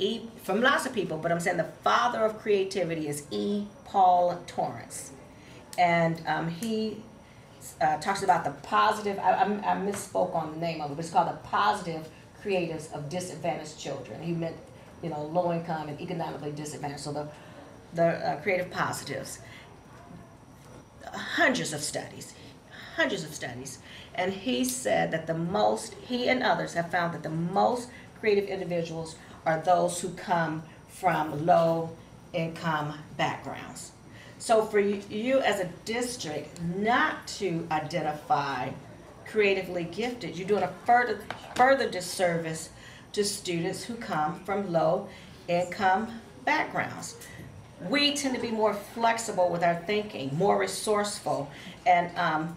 lots of people, but I'm saying the father of creativity is E. Paul Torrance, and he talks about the positive, I misspoke on the name of it, but it's called the Positive Creatives of Disadvantaged Children. He meant, low income and economically disadvantaged, so the creative positives. Hundreds of studies, and he said that he and others have found that the most creative individuals are those who come from low income backgrounds. So for you as a district not to identify creatively gifted, you're doing a further disservice to students who come from low income backgrounds. We tend to be more flexible with our thinking, more resourceful, and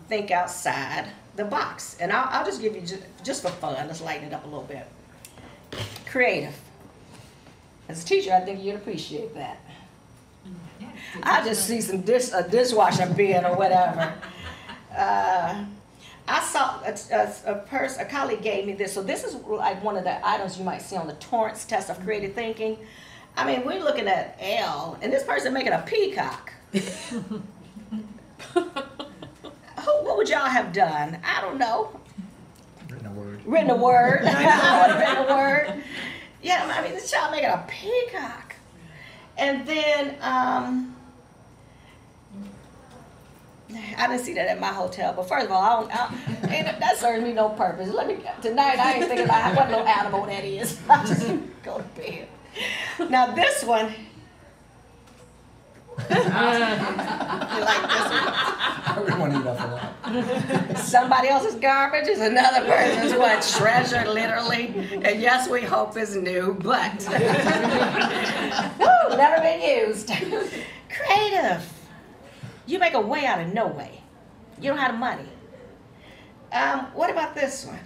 think outside the box. And I'll just give you, just for fun, let's lighten it up a little bit. Creative. As a teacher, I think you'd appreciate that. I just see a dishwasher bin or whatever. I saw a colleague gave me this. So this is like one of the items you might see on the Torrance test of creative thinking. I mean, we're looking at L, and this person making a peacock. What would y'all have done? I don't know. Written a word. Written a word. I would have written a word. Yeah, I mean, this child making a peacock. And then, I didn't see that at my hotel, but first of all, that serves me no purpose. Tonight I ain't thinking about what little animal that is. I just go to bed. Now this one, you like this one? I wouldn't want to eat off of that. Somebody else's garbage is another person's what? Treasure, literally. And yes, we hope is new, but woo, never been used. Creative. You make a way out of no way. You don't have the money. What about this one?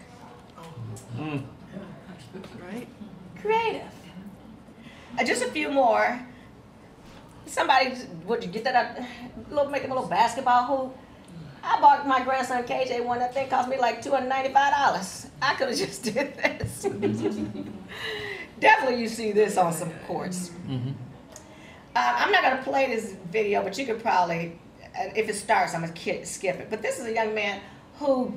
Right? Creative. Just a few more. Somebody, would you get that up? Making a little basketball hoop. I bought my grandson KJ one. That thing cost me like $295. I could have just did this. Definitely you see this on some courts. Mm-hmm. I'm not going to play this video, but you could probably, if it starts, I'm going to skip it. But this is a young man who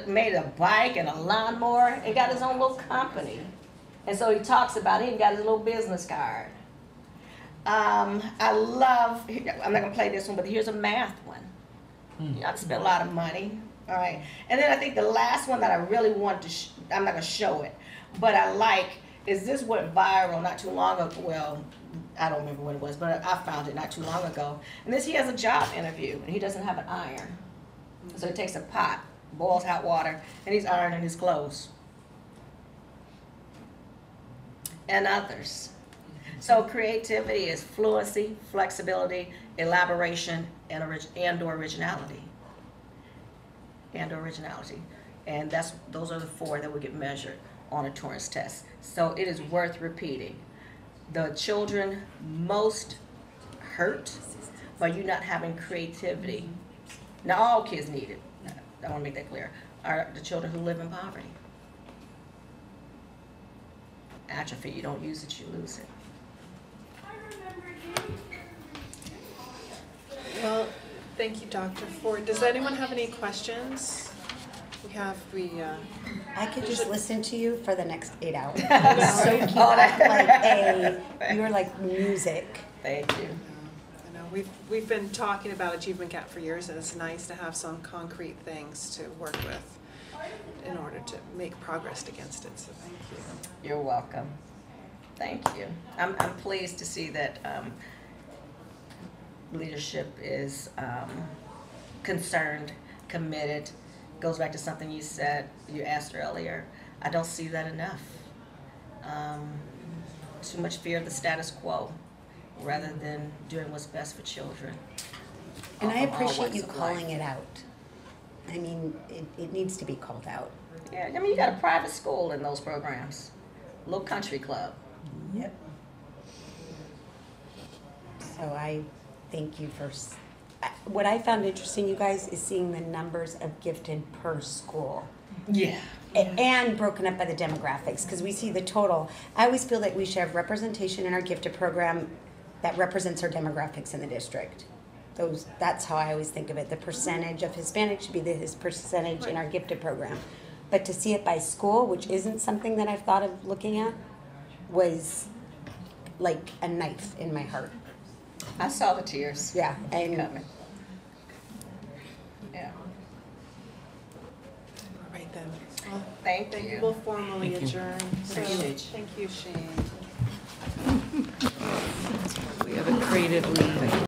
made a bike and a lawnmower and got his own little company. And so he talks about it. He got his little business card. I'm not going to play this one, but here's a math one. You have to spend a lot of money. All right. And then I think the last one that I really want to, I'm not going to show it, but I like, is this went viral not too long ago. Well, I don't remember when it was, but I found it not too long ago. And he has a job interview, and he doesn't have an iron. So he takes a pot, boils hot water, and he's ironing his clothes. And others. So creativity is fluency, flexibility, elaboration, and or originality. And those are the four that would get measured on a Torrance test. So it is worth repeating. The children most hurt by you not having creativity. Now all kids need it. I want to make that clear. Are the children who live in poverty. Atrophy, you don't use it, you lose it. Well, thank you, Dr. Ford. Does anyone have any questions? I could just listen to you for the next 8 hours. So You're like music. Thank you. I know we've been talking about Achievement Gap for years, and it's nice to have some concrete things to work with in order to make progress against it. So thank you. You're welcome. Thank you. I'm pleased to see that leadership is concerned, committed. Goes back to something you asked earlier. I don't see that enough. Too much fear of the status quo rather than doing what's best for children. And I appreciate you calling it out. I mean, it needs to be called out. Yeah, I mean, you got a private school in those programs. Little country club. Yep. So I thank you for, what I found interesting, you guys, is seeing the numbers of gifted per school. Yeah. And broken up by the demographics, because we see the total. I always feel that we should have representation in our gifted program that represents our demographics in the district. That's how I always think of it. The percentage of Hispanic should be his percentage in our gifted program. But to see it by school, which isn't something that I've thought of looking at, was like a knife in my heart. I saw the tears. Yeah, and Coming. Yeah. All right then. Well, Thank thank you. you. We'll formally Thank you. adjourn. So, Appreciate you. thank you, Shane. We have a creative lead.